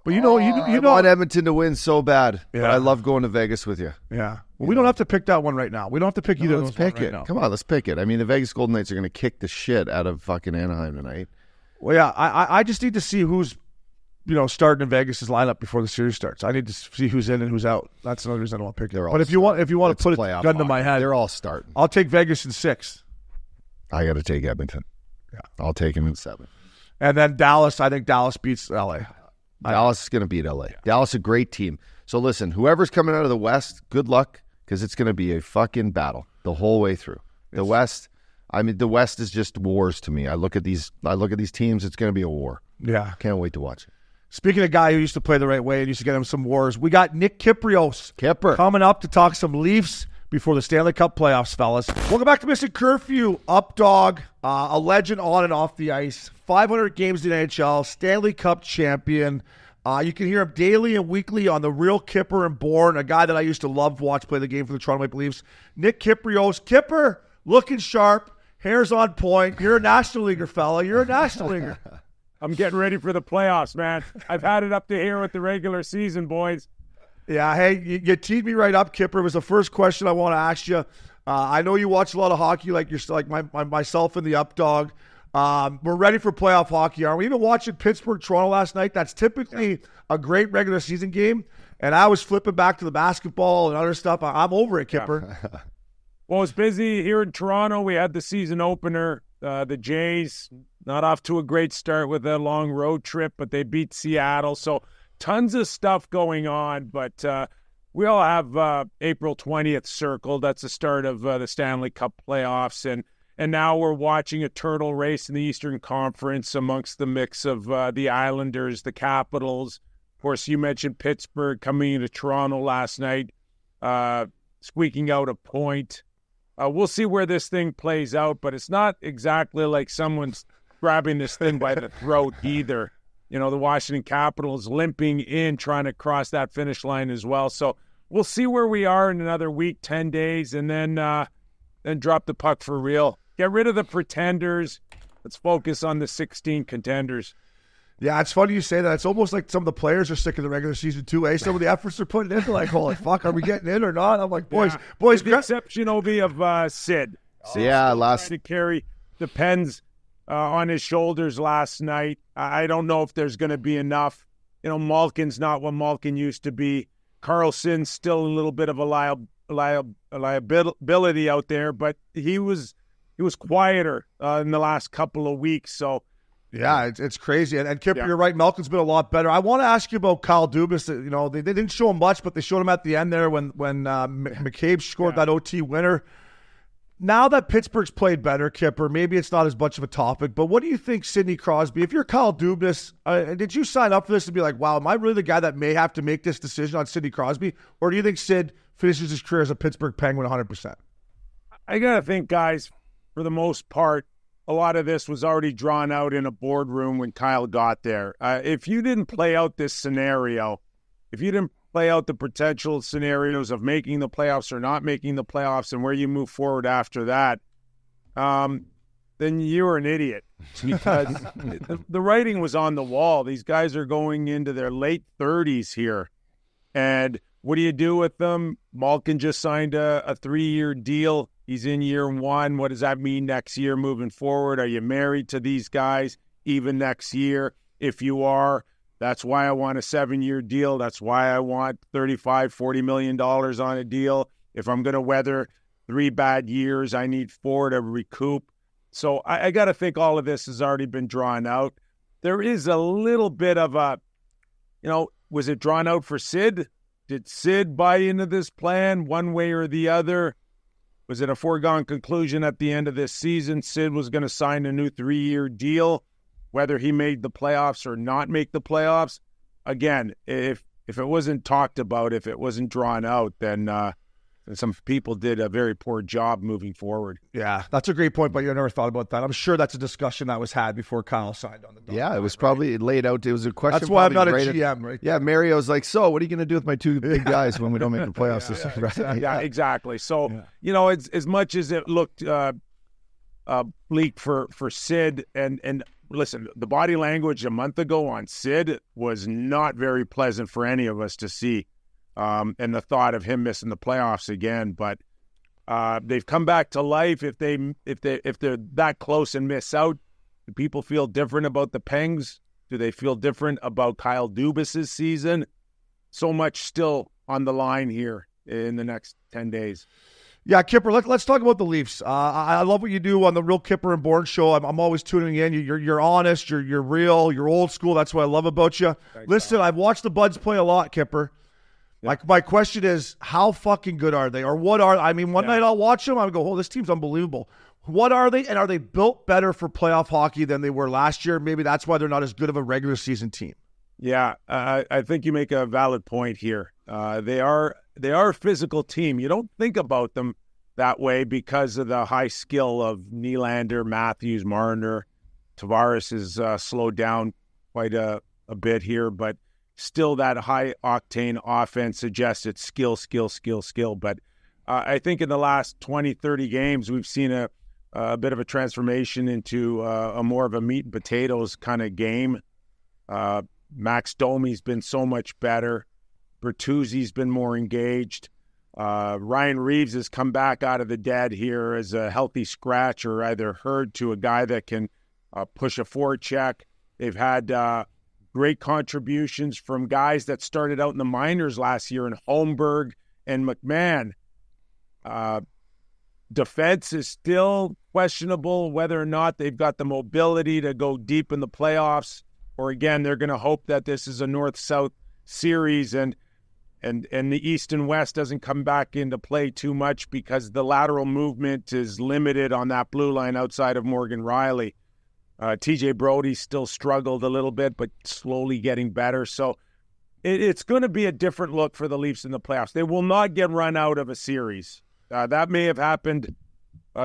But I want Edmonton to win so bad. Yeah. But I love going to Vegas with you. Yeah. Well, we don't have to pick that one right now. We don't have to pick either. Let's pick it. Come on, let's pick it. I mean, the Vegas Golden Knights are going to kick the shit out of fucking Anaheim tonight. Well, yeah. I just need to see who's, starting in Vegas' lineup before the series starts. I need to see who's in and who's out. That's another reason I don't want to pick it. But if you want to put a gun to my head, they're all starting. I'll take Vegas in 6. I got to take Edmonton. Yeah, I'll take him in 7. And then Dallas. I think Dallas beats LA. Dallas is going to beat LA. Yeah. Dallas is a great team. So listen, whoever's coming out of the West, good luck, because it's going to be a fucking battle the whole way through. The West is just wars to me. I look at these teams, it's going to be a war. Yeah. Can't wait to watch it. Speaking of a guy who used to play the right way and used to get him some wars, we got Nick Kypreos coming up to talk some Leafs before the Stanley Cup playoffs, fellas. Welcome back to Missin Curfew. Up dog, a legend on and off the ice. 500 games in the NHL, Stanley Cup champion. You can hear him daily and weekly on The Real Kyper and Bourne, a guy that I used to love to watch play the game for the Toronto Maple Leafs. Nick Kypreos. Kyper, looking sharp, hair's on point. You're a National Leaguer, fella. You're a National Leaguer. I'm getting ready for the playoffs, man. I've had it up to here with the regular season, boys. Yeah, hey, you teed me right up, Kyper. It was the first question I want to ask you. I know you watch a lot of hockey, like myself and the Up Dog. We're ready for playoff hockey, aren't we? Even watching Pittsburgh-Toronto last night, that's typically a great regular season game, and I was flipping back to the basketball and other stuff. I'm over it, Kyper. Yeah. Well, it's busy here in Toronto. We had the season opener. The Jays, not off to a great start with a long road trip, but they beat Seattle. So tons of stuff going on, but we all have April 20th circled. That's the start of the Stanley Cup playoffs, and now we're watching a turtle race in the Eastern Conference amongst the mix of the Islanders, the Capitals. Of course, you mentioned Pittsburgh coming into Toronto last night, squeaking out a point. We'll see where this thing plays out, but it's not exactly like someone's grabbing this thing by the throat either. The Washington Capitals limping in, trying to cross that finish line as well. So we'll see where we are in another week, 10 days, and then drop the puck for real. Get rid of the pretenders. Let's focus on the 16 contenders. Yeah, it's funny you say that. It's almost like some of the players are sick of the regular season too, eh? Some of the efforts they're putting in, they're like, holy fuck, are we getting in or not? I'm like, boys. With the exception, Obi, of Sid. So trying to carry the pens on his shoulders last night. I don't know if there's going to be enough. Malkin's not what Malkin used to be. Carlson's still a little bit of a liability out there, but he was quieter in the last couple of weeks. So yeah, it's crazy. And Kyper, you're right. Malkin's been a lot better. I want to ask you about Kyle Dubas. They didn't show him much, but they showed him at the end there when McCabe scored that OT winner. Now that Pittsburgh's played better, Kipper, maybe it's not as much of a topic, but what do you think Sidney Crosby, if you're Kyle Dubas, did you sign up for this to be like, wow, am I really the guy that may have to make this decision on Sidney Crosby? Or do you think Sid finishes his career as a Pittsburgh Penguin 100%? I got to think, guys, for the most part, a lot of this was already drawn out in a boardroom when Kyle got there. If you didn't play out this scenario, if you didn't play out the potential scenarios of making the playoffs or not making the playoffs and where you move forward after that, then you were an idiot because the writing was on the wall. These guys are going into their late 30s here. And what do you do with them? Malkin just signed a 3-year deal. He's in year 1. What does that mean next year moving forward? Are you married to these guys even next year? If you are, that's why I want a 7-year deal. That's why I want $35, $40 million on a deal. If I'm going to weather 3 bad years, I need 4 to recoup. So I got to think all of this has already been drawn out. There is a little bit of a, was it drawn out for Sid? Did Sid buy into this plan one way or the other? Was it a foregone conclusion at the end of this season? Sid was going to sign a new 3-year deal, whether he made the playoffs or not make the playoffs. Again, if it wasn't talked about, if it wasn't drawn out, then some people did a very poor job moving forward. Yeah, that's a great point, but you never thought about that. I'm sure that's a discussion that was had before Kyle signed on the dotted line. It was probably laid out. It was a question. That's why I'm not a GM, right? Yeah, Mario's like, so what are you going to do with my 2 big guys when we don't make the playoffs this year? Yeah, exactly. So, it's as much as it looked bleak for Sid, and listen, the body language a month ago on Sid was not very pleasant for any of us to see. And the thought of him missing the playoffs again, but they've come back to life. If they're that close and miss out, do people feel different about the Pengs? Do they feel different about Kyle Dubas' season? So much still on the line here in the next 10 days. Yeah, Kipper, let's talk about the Leafs. I love what you do on the Real Kipper and Bourne show. I'm always tuning in. You're honest, you're real, you're old school. That's what I love about you. Listen, I've watched the Buds play a lot, Kipper. My question is, how fucking good are they? Or what are, one night I'll watch them, I'll go, oh, this team's unbelievable. What are they? And are they built better for playoff hockey than they were last year? Maybe that's why they're not as good of a regular season team. Yeah, I think you make a valid point here. They are a physical team. You don't think about them that way because of the high skill of Nylander, Matthews, Marner. Tavares is slowed down quite a bit here, but still that high-octane offense suggests it's skill. But I think in the last 20, 30 games, we've seen a bit of a transformation into a more of a meat and potatoes kind of game. Max Domi's been so much better. Bertuzzi's been more engaged. Ryan Reaves has come back out of the dead here as a healthy scratch or either hurt to a guy that can push a forecheck. They've had great contributions from guys that started out in the minors last year in Holmberg and McMann. Defense is still questionable whether or not they've got the mobility to go deep in the playoffs, or again, they're going to hope that this is a North-South series and the East and West doesn't come back into play too much because the lateral movement is limited on that blue line outside of Morgan Riley. TJ Brody still struggled a little bit, but slowly getting better. So it's going to be a different look for the Leafs in the playoffs. They will not get run out of a series. That may have happened,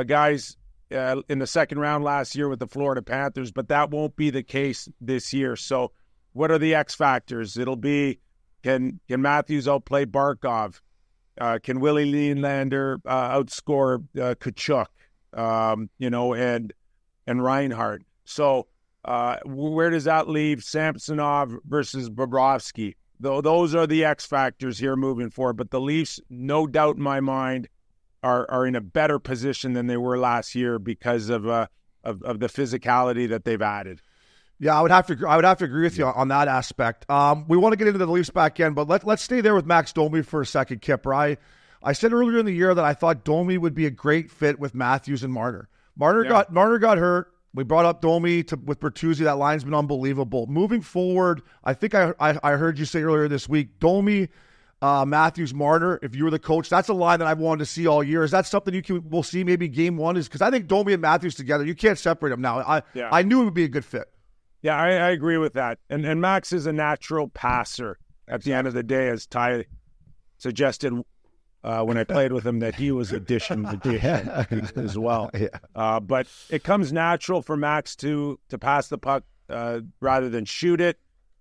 guys, in the second round last year with the Florida Panthers, but that won't be the case this year. So what are the X factors? It'll be, can Matthews outplay Barkov? Can Willie Nylander outscore Tkachuk, and Reinhart? So where does that leave Samsonov versus Bobrovsky? Those are the X factors here moving forward. But the Leafs, no doubt in my mind, are in a better position than they were last year because of the physicality that they've added. Yeah, I would have to agree with you on that aspect. We want to get into the Leafs back end, but let's stay there with Max Domi for a second, Kipper. I said earlier in the year that I thought Domi would be a great fit with Matthews and Marner. Marner got hurt. We brought up Domi with Bertuzzi. That line's been unbelievable. Moving forward, I think I heard you say earlier this week, Domi Matthews, Marner, if you were the coach, that's a line that I've wanted to see all year. Is that something we'll see maybe game one? Is because I think Domi and Matthews together, you can't separate them now. I knew it would be a good fit. Yeah, I agree with that. And Max is a natural passer at the end of the day, as Ty suggested when I played with him, that he was addition as well. Yeah. But it comes natural for Max to pass the puck rather than shoot it,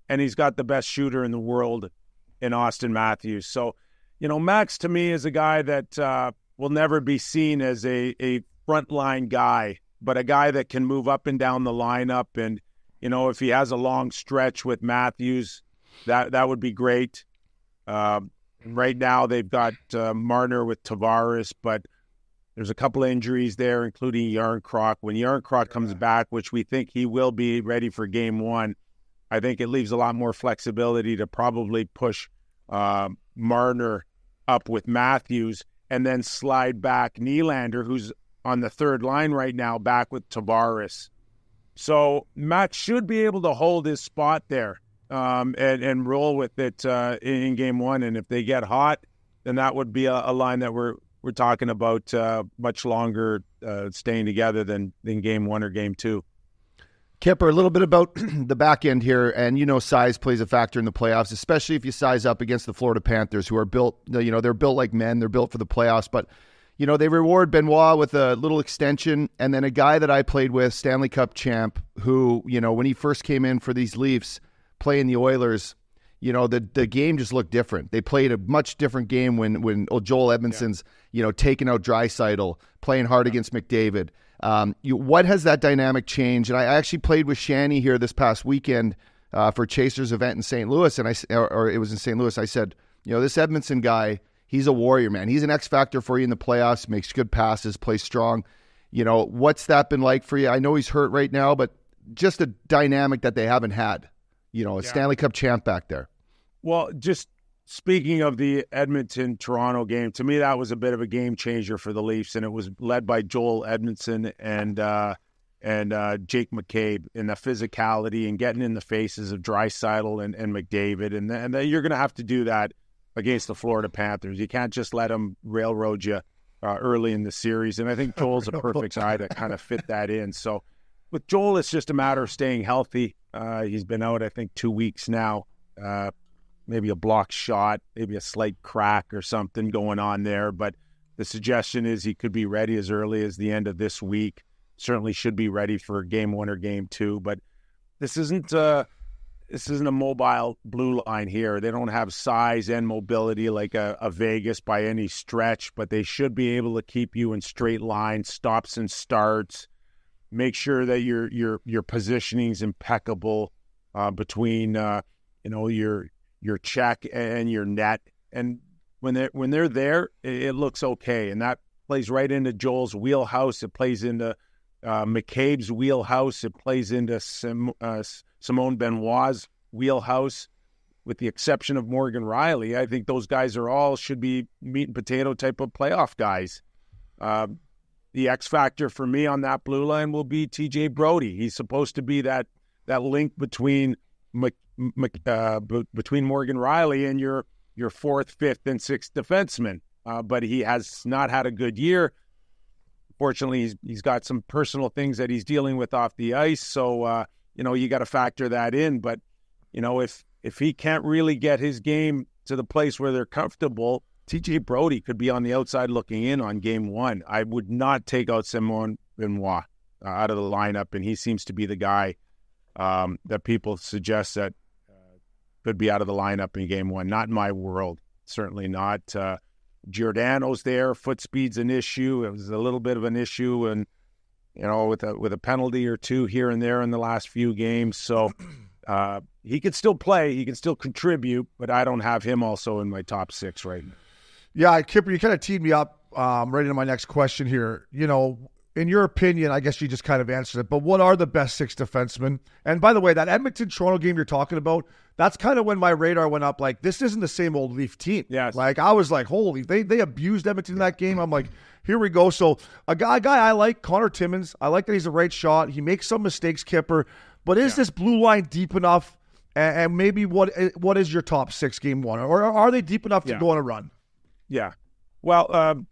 and he's got the best shooter in the world in Austin Matthews. So, Max to me is a guy that will never be seen as a frontline guy, but a guy that can move up and down the lineup. And, if he has a long stretch with Matthews, that would be great. Right now they've got Marner with Tavares, but there's a couple of injuries there, including Yarncroc. When Yarncroc comes back, which we think he will be ready for game one, I think it leaves a lot more flexibility to probably push Marner up with Matthews and then slide back Nylander, who's on the third line right now, back with Tavares. So Matt should be able to hold his spot there and roll with it in game one. And if they get hot, then that would be a line that we're talking about much longer staying together than game one or game two. Kyper, a little bit about the back end here, and size plays a factor in the playoffs, especially if you size up against the Florida Panthers, who are built, they're built like men, they're built for the playoffs, but they reward Benoit with a little extension, and then a guy that I played with, Stanley Cup champ, who, when he first came in for these Leafs playing the Oilers, the game just looked different. They played a much different game when Joel Edmondson's, taking out Draisaitl, playing hard against McDavid. What has that dynamic changed? And I actually played with Shanny here this past weekend for Chasers event in St. Louis, and or it was in St. Louis. I said, this Edmondson guy, he's a warrior, man. He's an X factor for you in the playoffs, makes good passes, plays strong. What's that been like for you? I know he's hurt right now, but just a dynamic that they haven't had. A Stanley Cup champ back there. Well, just speaking of the Edmonton-Toronto game, to me that was a bit of a game changer for the Leafs, and it was led by Joel Edmondson and Jake McCabe in the physicality and getting in the faces of Draisaitl and McDavid, and you're going to have to do that against the Florida Panthers. You can't just let them railroad you early in the series, and I think Joel's a perfect guy to kind of fit that in. So with Joel, it's just a matter of staying healthy. He's been out, I think, 2 weeks now. Maybe a blocked shot, maybe a slight crack or something going on there. But the suggestion is he could be ready as early as the end of this week. Certainly should be ready for game one or game two. But this isn't a mobile blue line here. They don't have size and mobility like a Vegas by any stretch, but they should be able to keep you in straight line, stops and starts. Make sure that your positioning is impeccable between your check and your net, and when they're there, it looks okay, and that plays right into Joel's wheelhouse. It plays into McCabe's wheelhouse. It plays into Simone Benoit's wheelhouse, with the exception of Morgan Rielly. I think those guys should be meat and potato type of playoff guys. The X factor for me on that blue line will be TJ Brody. He's supposed to be that link between between Morgan Rielly and your fourth, fifth, and sixth defenseman. But he has not had a good year. Fortunately, he's got some personal things that he's dealing with off the ice. So, you got to factor that in. But, if he can't really get his game to the place where they're comfortable, TJ Brody could be on the outside looking in on game one. I would not take out Simone Benoit out of the lineup, and he seems to be the guy that people suggest that could be out of the lineup in game one. Not in my world, certainly not. Giordano's there. Foot speed's an issue. It was a little bit of an issue, and with a penalty or two here and there in the last few games. So he could still play. He can still contribute, but I don't have him also in my top six right now. Yeah, Kyper, you kind of teed me up right into my next question here. In your opinion, I guess you just kind of answered it, but what are the best six defensemen? And by the way, that Edmonton-Toronto game you're talking about, that's kind of when my radar went up, like, this isn't the same old Leaf team. Yes. Like, I was like, holy, they abused Edmonton in that game. I'm like, here we go. So a guy I like, Connor Timmins, I like that he's a right shot. He makes some mistakes, Kyper, but is this blue line deep enough And maybe what is your top 6 game 1? Or are they deep enough to go on a run? Yeah. Well,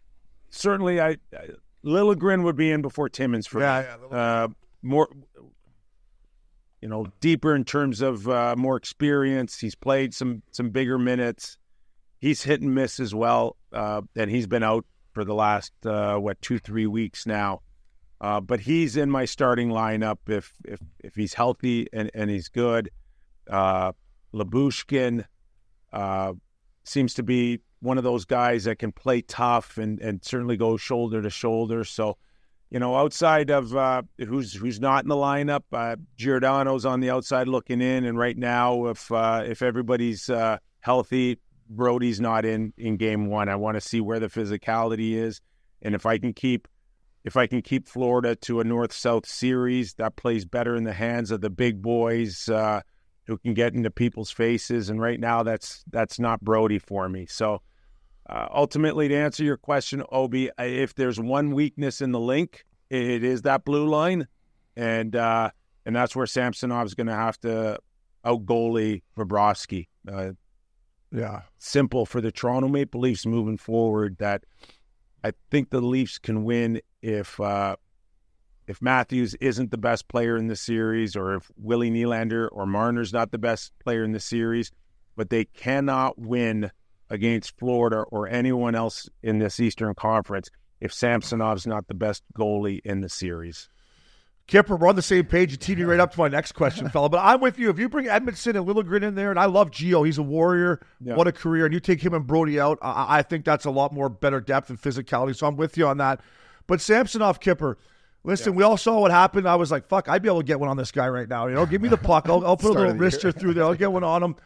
certainly Liljegren would be in before Timmins for me. More, deeper in terms of more experience. He's played some bigger minutes. He's hit and miss as well, and he's been out for the last 2-3 weeks now. But he's in my starting lineup if he's healthy and he's good. Lyubushkin seems to be one of those guys that can play tough and certainly go shoulder to shoulder. So, outside of who's not in the lineup, Giordano's on the outside looking in. And right now, if everybody's healthy, Brody's not in game 1. I want to see where the physicality is, and if I can keep Florida to a north-south series that plays better in the hands of the big boys who can get into people's faces. And right now, that's not Brody for me. So ultimately, to answer your question, Obi, if there's one weakness in the link, it is that blue line, and that's where Samsonov's going to have to out-goalie Bobrovsky. Simple for the Toronto Maple Leafs moving forward that I think the Leafs can win if Matthews isn't the best player in the series, or if Willie Nylander or Marner's not the best player in the series, but they cannot win against Florida or anyone else in this Eastern Conference if Samsonov's not the best goalie in the series. Kyper, we're on the same page. You teed me right up to my next question, fella. But I'm with you. If you bring Edmondson and Liljegren in there, and I love Gio, he's a warrior. Yeah. What a career. And you take him and Brody out, I think that's a lot more better depth and physicality. So I'm with you on that. But Samsonov, Kyper, listen, we all saw what happened. I was like, fuck, I'd be able to get one on this guy right now. Give me the puck. I'll put a little wrister through there. I'll get one on him.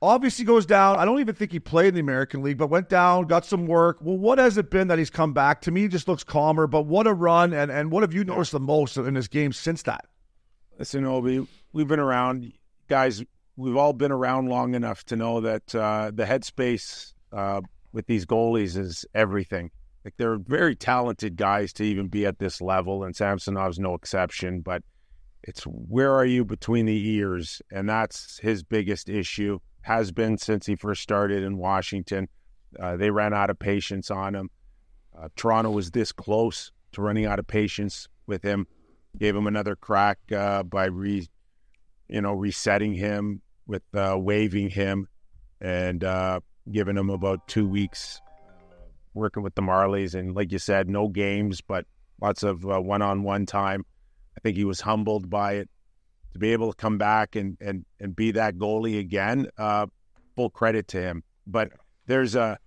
Obviously goes down. I don't even think he played in the American League, but went down, got some work. Well, what has it been that he's come back? To me, he just looks calmer, but what a run, and what have you noticed the most in his game since that? Listen, Obi, we've been around. Guys, we've all been around long enough to know that the headspace with these goalies is everything. Like, they're very talented guys to even be at this level, and Samsonov's no exception, but it's where are you between the ears, and that's his biggest issue. Has been since he first started in Washington. They ran out of patience on him. Toronto was this close to running out of patience with him. Gave him another crack by resetting him with waiving him and giving him about 2 weeks working with the Marlies. And like you said, no games, but lots of one-on-one time. I think he was humbled by it. To be able to come back and be that goalie again, full credit to him. But there's a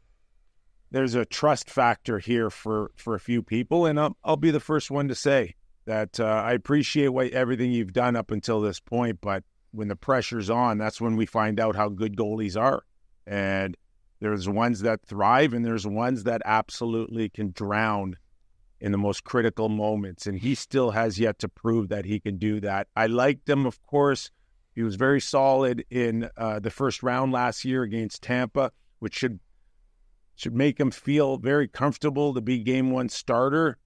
trust factor here for a few people, and I'll be the first one to say that I appreciate everything you've done up until this point, but when the pressure's on, that's when we find out how good goalies are. And there's ones that thrive, and there's ones that absolutely can drown in the most critical moments, and he still has yet to prove that he can do that. I liked him, of course. He was very solid in the first round last year against Tampa, which should make him feel very comfortable to be Game 1 starter.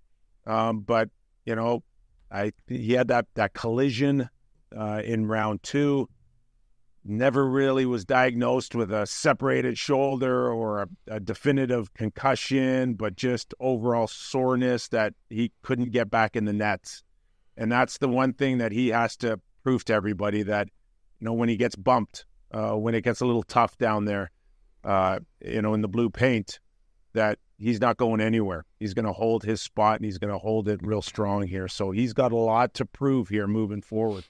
But he had that collision in round 2. Never really was diagnosed with a separated shoulder or a definitive concussion, but just overall soreness that he couldn't get back in the nets. And that's the one thing that he has to prove to everybody, that, when he gets bumped, when it gets a little tough down there, in the blue paint, that he's not going anywhere. He's going to hold his spot, and he's going to hold it real strong here. So he's got a lot to prove here moving forward.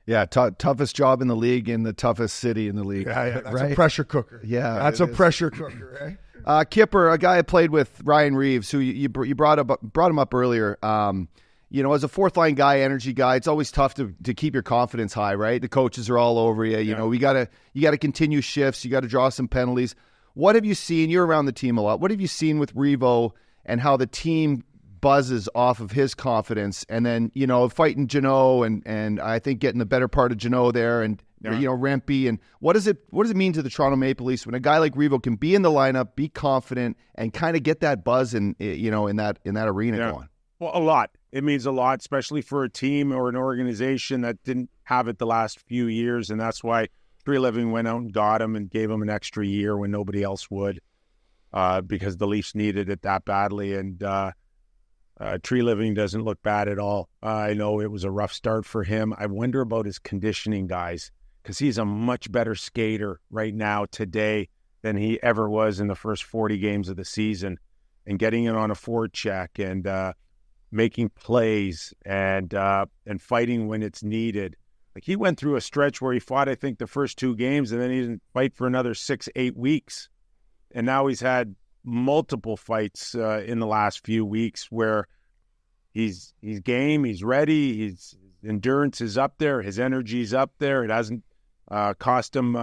Yeah, toughest job in the league in the toughest city in the league. Yeah, that's right? A pressure cooker. Yeah, that's a pressure cooker, right? Kyper, a guy I played with, Ryan Reaves, who you brought him up earlier. As a fourth line guy, energy guy, it's always tough to keep your confidence high, right? The coaches are all over you. You know, you gotta continue shifts. You got to draw some penalties. What have you seen? You're around the team a lot. What have you seen with Revo and how the team buzzes off of his confidence, and then fighting Jeannot and I think getting the better part of Jeannot there, and Rempe, and what does it mean to the Toronto Maple Leafs when a guy like Revo can be in the lineup, be confident, and kind of get that buzz in that arena going? Well, a lot. It means a lot, especially for a team or an organization that didn't have it the last few years, and that's why Treliving went out and got him and gave him an extra year when nobody else would, because the Leafs needed it that badly. And Treliving doesn't look bad at all. I know it was a rough start for him. I wonder about his conditioning, guys, because he's a much better skater right now today than he ever was in the first 40 games of the season, and getting in on a forecheck and making plays and fighting when it's needed. Like, he went through a stretch where he fought, I think, the first 2 games, and then he didn't fight for another 6-8 weeks. And now he's had multiple fights in the last few weeks where he's game, he's ready, his endurance is up there, his energy is up there. It hasn't cost him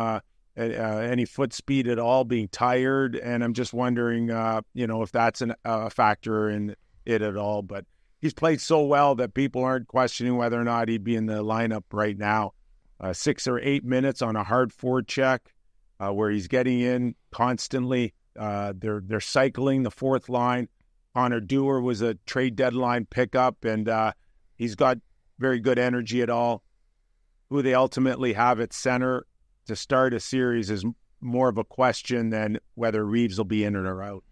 any foot speed at all, being tired. And I'm just wondering, if that's a factor in it at all. But he's played so well that people aren't questioning whether or not he'd be in the lineup right now. 6 or 8 minutes on a hard forecheck where he's getting in constantly. They're cycling the fourth line. Connor Dewar was a trade deadline pickup, and he's got very good energy at all. Who they ultimately have at center to start a series is more of a question than whether Reaves will be in or out.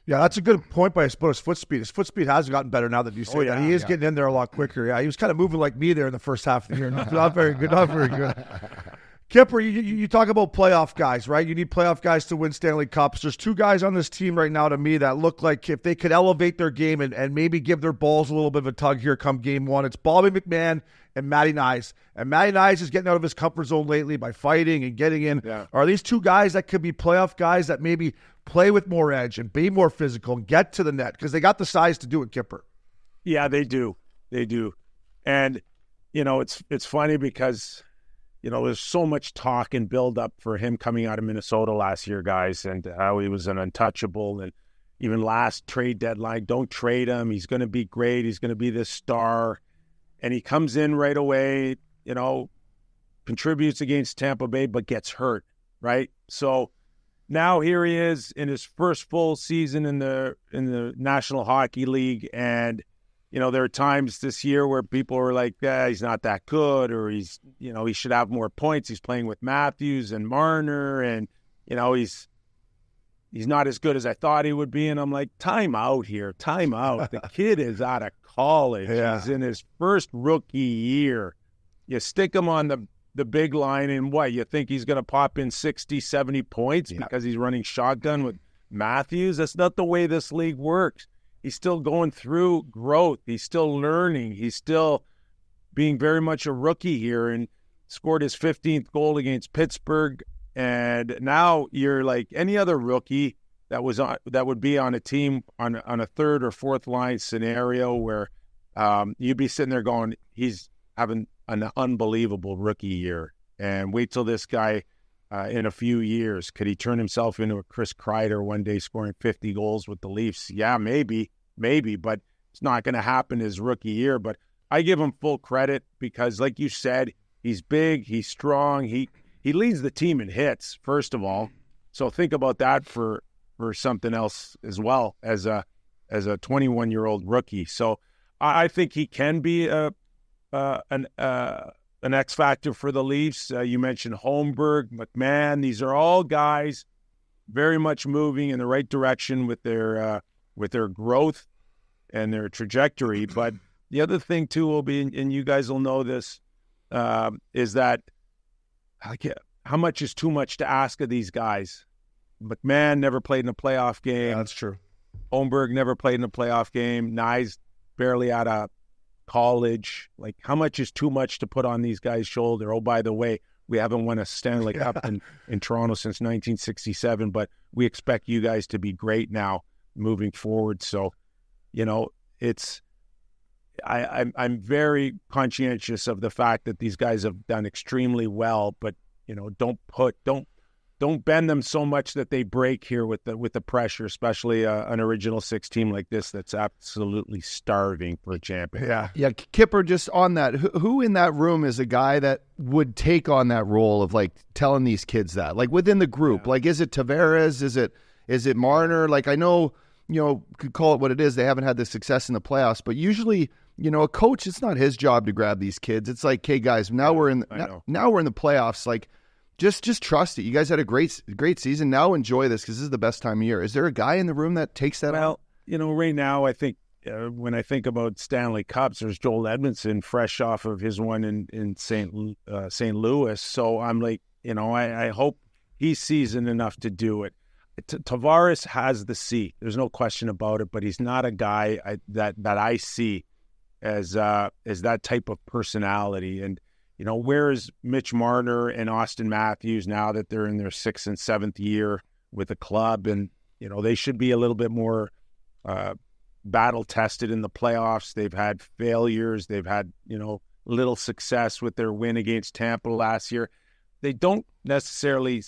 Yeah, that's a good point by his foot speed. His foot speed has gotten better now that you say that. He is getting in there a lot quicker. Yeah, he was kind of moving like me there in the first half of the year. Not very good. Not very good. Kipper, you talk about playoff guys, right? You need playoff guys to win Stanley Cups. There's 2 guys on this team right now to me that look like if they could elevate their game and maybe give their balls a little bit of a tug here come game 1. It's Bobby McMann and Matty Knies. And Matty Knies is getting out of his comfort zone lately by fighting and getting in. Yeah. Are these 2 guys that could be playoff guys that maybe play with more edge and be more physical and get to the net? Because they got the size to do it, Kipper. Yeah, they do. They do. And, it's funny because there's so much talk and build up for him coming out of Minnesota last year, guys, and how he was an untouchable. And even last trade deadline, don't trade him. He's going to be great. He's going to be this star. And he comes in right away, contributes against Tampa Bay, but gets hurt, right? So now here he is in his first full season in the National Hockey League. And there are times this year where people are like, he's not that good, or he should have more points. He's playing with Matthews and Marner, and, he's not as good as I thought he would be. And I'm like, time out here, time out. The kid is out of college. Yeah. He's in his first rookie year. You stick him on the big line, and what, you think he's going to pop in 60, 70 points because he's running shotgun with Matthews? That's not the way this league works. He's still going through growth. He's still learning. He's still being very much a rookie here, and scored his 15th goal against Pittsburgh. And now you're like any other rookie that would be on a team on a third or fourth line scenario where you'd be sitting there going, he's having an unbelievable rookie year. And wait till this guy in a few years, could he turn himself into a Chris Kreider one day, scoring 50 goals with the Leafs? Yeah, maybe, but it's not going to happen his rookie year. But I give him full credit because, like you said, he's big, he's strong, he leads the team in hits, first of all. So think about that for something else as well as a 21-year-old rookie. So I think he can be an X factor for the Leafs. You mentioned Holmberg, McMann. These are all guys very much moving in the right direction with their growth and their trajectory. But the other thing too will be, and you guys will know this, is that how much is too much to ask of these guys? McMann never played in a playoff game. Yeah, that's true. Holmberg never played in a playoff game. Knies barely out of college. Like, how much is too much to put on these guys' shoulder? Oh, by the way, we haven't won a Stanley Cup in Toronto since 1967, but we expect you guys to be great now moving forward. So, I'm very conscientious of the fact that these guys have done extremely well, but don't bend them so much that they break here with the pressure, especially an original 6 team like this that's absolutely starving for a champion. Yeah. Kipper, just on that, who in that room is a guy that would take on that role of like telling these kids that, like within the group? Yeah. Like, is it Tavares? Is it Marner? Like, I know, could call it what it is. They haven't had the success in the playoffs, but usually, a coach, it's not his job to grab these kids. It's like, hey guys, now we're in the playoffs. Like, just trust it. You guys had a great season. Now enjoy this because this is the best time of year. Is there a guy in the room that takes that? Well, right now, I think when I think about Stanley Cups, there's Joel Edmondson, fresh off of his one in St. Louis. So I'm like, I hope he's seasoned enough to do it. Tavares has the C. There's no question about it, but he's not a guy that I see as that type of personality. And where's Mitch Marner and Austin Matthews now that they're in their 6th and 7th year with the club, and they should be a little bit more battle tested in the playoffs. They've had failures. They've had little success with their win against Tampa last year. They don't necessarily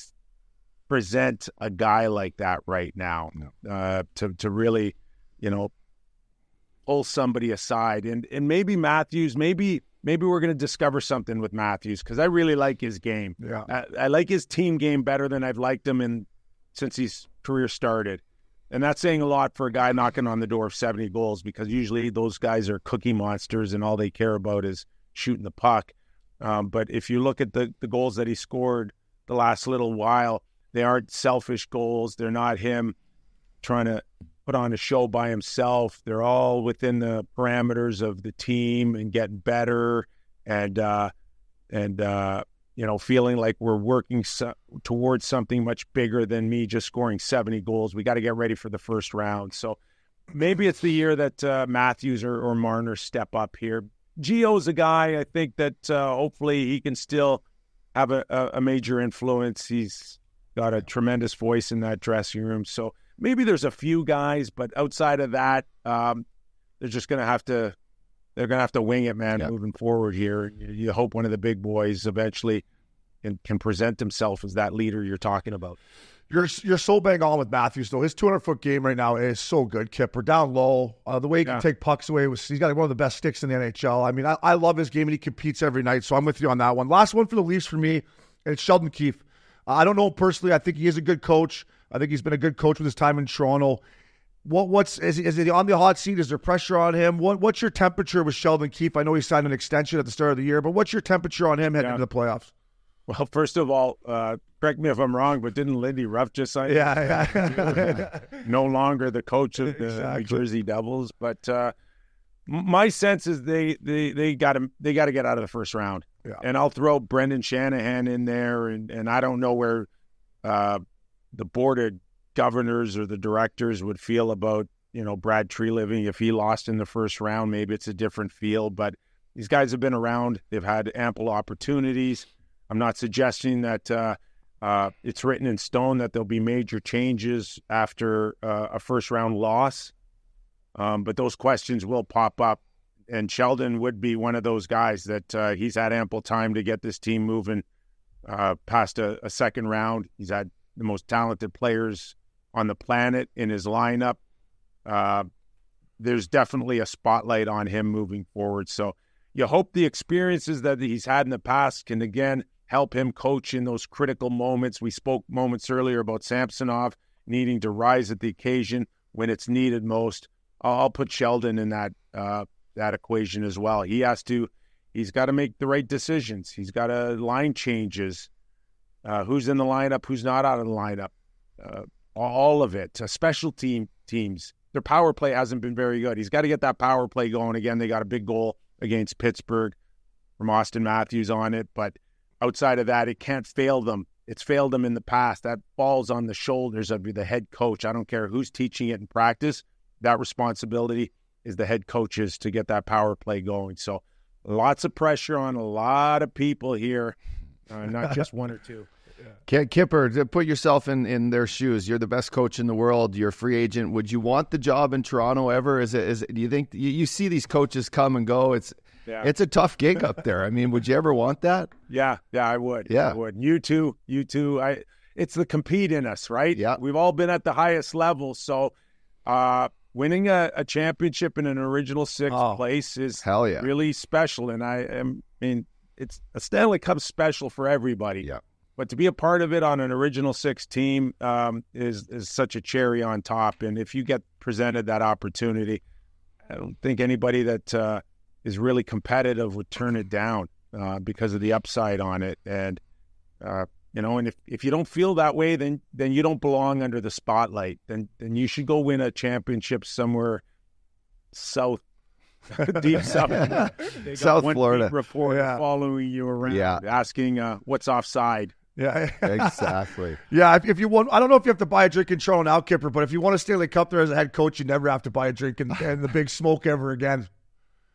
present a guy like that right now to really, pull somebody aside. And maybe Matthews, maybe we're going to discover something with Matthews because I really like his game. Yeah. I like his team game better than I've liked him since his career started. And that's saying a lot for a guy knocking on the door of 70 goals because usually those guys are cookie monsters and all they care about is shooting the puck. But if you look at the goals that he scored the last little while, they aren't selfish goals. They're not him trying to put on a show by himself. They're all within the parameters of the team and getting better and feeling like we're working towards something much bigger than me just scoring 70 goals. We got to get ready for the first round. So maybe it's the year that Matthews or Marner step up here. Gio's a guy I think that hopefully he can still have a major influence. He's got a tremendous voice in that dressing room. So maybe there's a few guys, but outside of that, they're just going to have to wing it, man, moving forward here. You hope one of the big boys eventually can present himself as that leader you're talking about. You're so bang on with Matthews, though. His 200-foot game right now is so good, Kyper. Down low. The way he can take pucks away, he's got one of the best sticks in the NHL. I mean, I love his game, and he competes every night, so I'm with you on that one. Last one for the Leafs for me, and it's Sheldon Keefe. I don't know him personally. I think he is a good coach. I think he's been a good coach with his time in Toronto. Is he on the hot seat? Is there pressure on him? What's your temperature with Sheldon Keefe? I know he signed an extension at the start of the year, but what's your temperature on him heading into the playoffs? Well, first of all, correct me if I'm wrong, but didn't Lindy Ruff just sign? Yeah. No longer the coach of the New Jersey Devils, but my sense is they got to get out of the first round. Yeah. And I'll throw Brendan Shanahan in there, and I don't know where the board of governors or the directors would feel about Brad Treliving if he lost in the first round. Maybe it's a different feel, but these guys have been around. They've had ample opportunities. I'm not suggesting that it's written in stone that there'll be major changes after a first-round loss, but those questions will pop up, and Sheldon would be one of those guys that he's had ample time to get this team moving past a second round. He's had the most talented players on the planet in his lineup. There's definitely a spotlight on him moving forward, so you hope the experiences that he's had in the past can, again, help him coach in those critical moments. We spoke moments earlier about Samsonov needing to rise at the occasion when it's needed most. I'll put Sheldon in that equation as well. He's got to make the right decisions. He's got to line changes. Who's in the lineup, who's not out of the lineup. All of it. Special teams. Their power play hasn't been very good. He's got to get that power play going again. They got a big goal against Pittsburgh from Austin Matthews on it, but outside of that, it can't fail them. It's failed them in the past. That falls on the shoulders of the head coach. I don't care who's teaching it in practice. That responsibility is the head coach's to get that power play going. So lots of pressure on a lot of people here, not just one or two. Kyper, put yourself in their shoes. You're the best coach in the world. You're a free agent. Would you want the job in Toronto ever? Do you think you see these coaches come and go? It's a tough gig up there. I mean, would you ever want that? Yeah, I would. Yeah. I would. You too. It's the compete in us, right? Yeah. We've all been at the highest level, so winning a championship in an original sixth place is really special. And it's a Stanley Cup special for everybody. Yeah. But to be a part of it on an original six team is such a cherry on top. And if you get presented that opportunity, I don't think anybody that is really competitive would turn it down because of the upside on it. And and if you don't feel that way, then you don't belong under the spotlight. Then you should go win a championship somewhere south, deep south. They got South one Florida. beat reporter following you around, asking what's offside. Yeah, Exactly. Yeah, if you want, I don't know if you have to buy a drink in Toronto now, Kyper, but if you want a Stanley Cup there as a head coach, you never have to buy a drink and the big smoke ever again.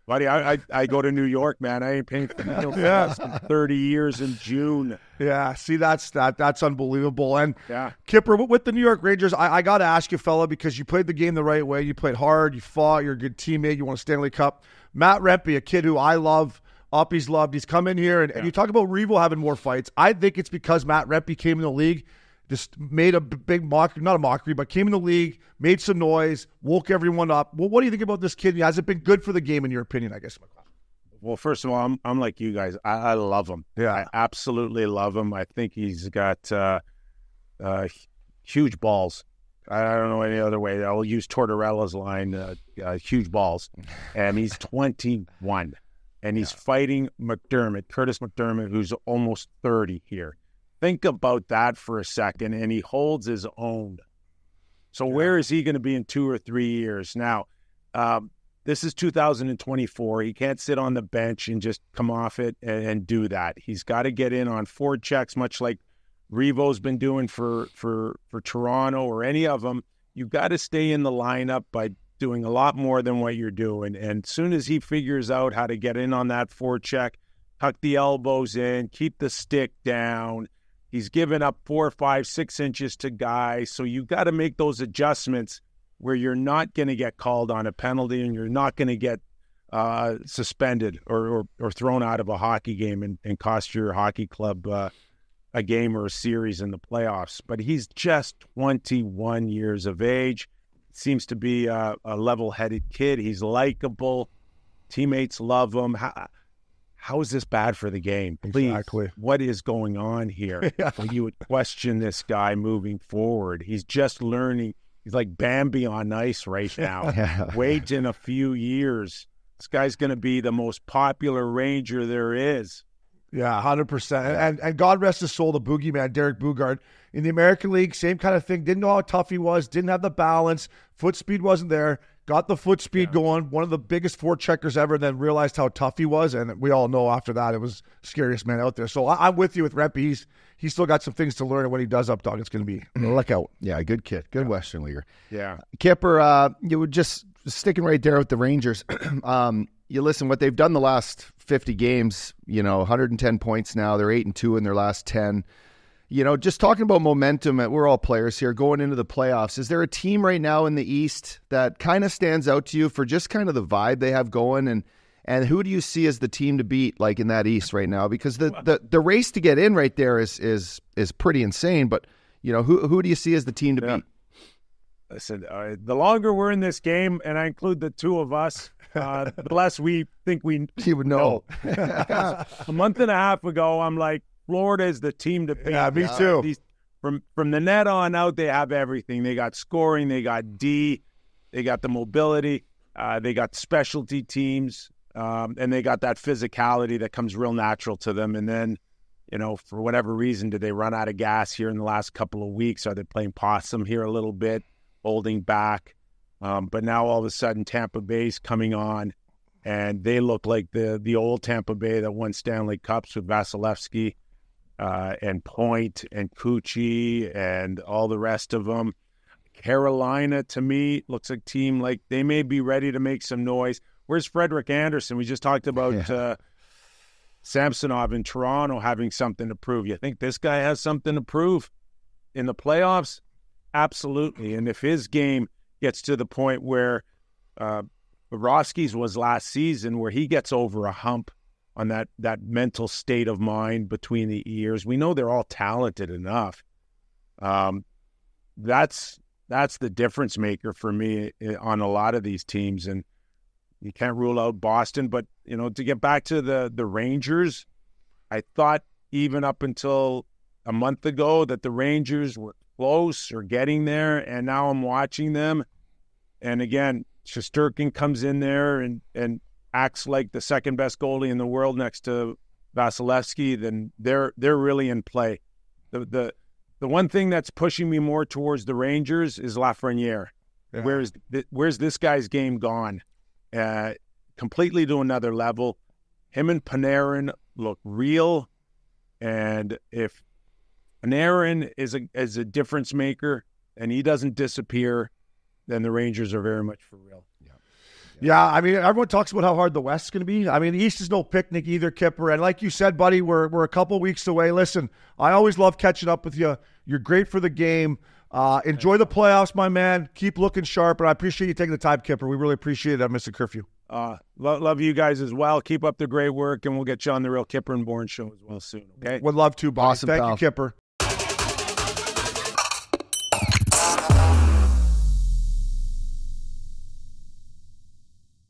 Buddy, I go to New York, man. I ain't paying for meals for less than 30 years in June. Yeah, see, that's unbelievable. And Yeah. Kyper, with the New York Rangers, I got to ask you, fella, because you played the game the right way. You played hard. You fought. You're a good teammate. You won a Stanley Cup. Matt Rempe, a kid who I love, Uppy's loved. He's come in here, and you talk about Reaves having more fights. I think it's because Matt Rempe came in the league, just made a big mockery, not a mockery, but came in the league, made some noise, woke everyone up. Well, what do you think about this kid? Has it been good for the game, in your opinion, I guess? Well, first of all, I'm like you guys. I love him. Yeah. I absolutely love him. I think he's got huge balls. I don't know any other way. I'll use Tortorella's line, huge balls. And he's 21. And he's fighting Curtis McDermott, who's almost 30 here. Think about that for a second, and he holds his own. So where is he going to be in 2 or 3 years? Now, this is 2024. He can't sit on the bench and just come off it and do that. He's got to get in on forward checks, much like Revo's been doing for Toronto or any of them. You've got to stay in the lineup by doing a lot more than what you're doing. And as soon as he figures out how to get in on that forecheck, tuck the elbows in, keep the stick down, he's given up 4, 5, 6 inches to guys. So you've got to make those adjustments where you're not going to get called on a penalty and you're not going to get suspended or thrown out of a hockey game and cost your hockey club a game or a series in the playoffs. But he's just 21 years of age. Seems to be a level-headed kid. He's likable. Teammates love him. How is this bad for the game? Please, Exactly. What is going on here? Well, you would question this guy moving forward. He's just learning. He's like Bambi on ice right now. Wait in a few years. This guy's going to be the most popular Ranger there is. Yeah, 100%. And God rest his soul, the boogeyman, Derek Boogaard. In the American League, same kind of thing. Didn't know how tough he was. Didn't have the balance. Foot speed wasn't there. Got the foot speed going. One of the biggest forecheckers ever, then realized how tough he was. And we all know after that, it was scariest man out there. So I'm with you with Rempe. He's still got some things to learn. And when he does up, dog, it's going to be look out. Yeah, good kid. Good Western leaguer. Yeah. Kyper, you were just sticking right there with the Rangers. You listen, what they've done the last 50 games, 110 points now. They're 8-2 in their last 10. Just talking about momentum, we're all players here going into the playoffs. Is there a team right now in the East that kind of stands out to you for just kind of the vibe they have going? And who do you see as the team to beat, like in that East right now? Because the race to get in right there is pretty insane. But who do you see as the team to beat? Listen, the longer we're in this game, and I include the two of us, the less we think you would know. A month and a half ago, I'm like, Florida is the team to beat. Yeah, me too. From the net on out, they have everything. They got scoring, they got D, they got the mobility, they got specialty teams, and they got that physicality that comes real natural to them. And then, for whatever reason, did they run out of gas here in the last couple of weeks? Are they playing possum here a little bit, holding back? But now all of a sudden Tampa Bay's coming on, and they look like the old Tampa Bay that won Stanley Cups with Vasilevsky and Point and Cucci and all the rest of them. Carolina, to me, looks like a team like they may be ready to make some noise. Where's Frederick Anderson? We just talked about Samsonov in Toronto having something to prove. You think this guy has something to prove in the playoffs? Absolutely. And if his game gets to the point where Bobrovsky's was last season, where he gets over a hump on that mental state of mind between the ears, we know they're all talented enough. That's the difference maker for me on a lot of these teams. And you can't rule out Boston, but to get back to the Rangers, I thought even up until a month ago that the Rangers were close or getting there, and now I'm watching them. And again, Shesterkin comes in there and acts like the second best goalie in the world next to Vasilevsky. Then they're really in play. The one thing that's pushing me more towards the Rangers is Lafreniere. Yeah. Where's this guy's game gone? Completely to another level. Him and Panarin look real, and if Panarin is a difference maker and he doesn't disappear, then the Rangers are very much for real. Yeah, I mean, everyone talks about how hard the West is going to be. I mean, the East is no picnic either, Kyper. And like you said, buddy, we're a couple weeks away. Listen, I always love catching up with you. You're great for the game. Enjoy the playoffs, my man. Keep looking sharp, and I appreciate you taking the time, Kyper. We really appreciate it, Missin Curfew. Love you guys as well. Keep up the great work, and we'll get you on the Real Kyper and Bourne show as well soon, okay? Would love to, boss. Awesome, Thank pal. you, Kyper.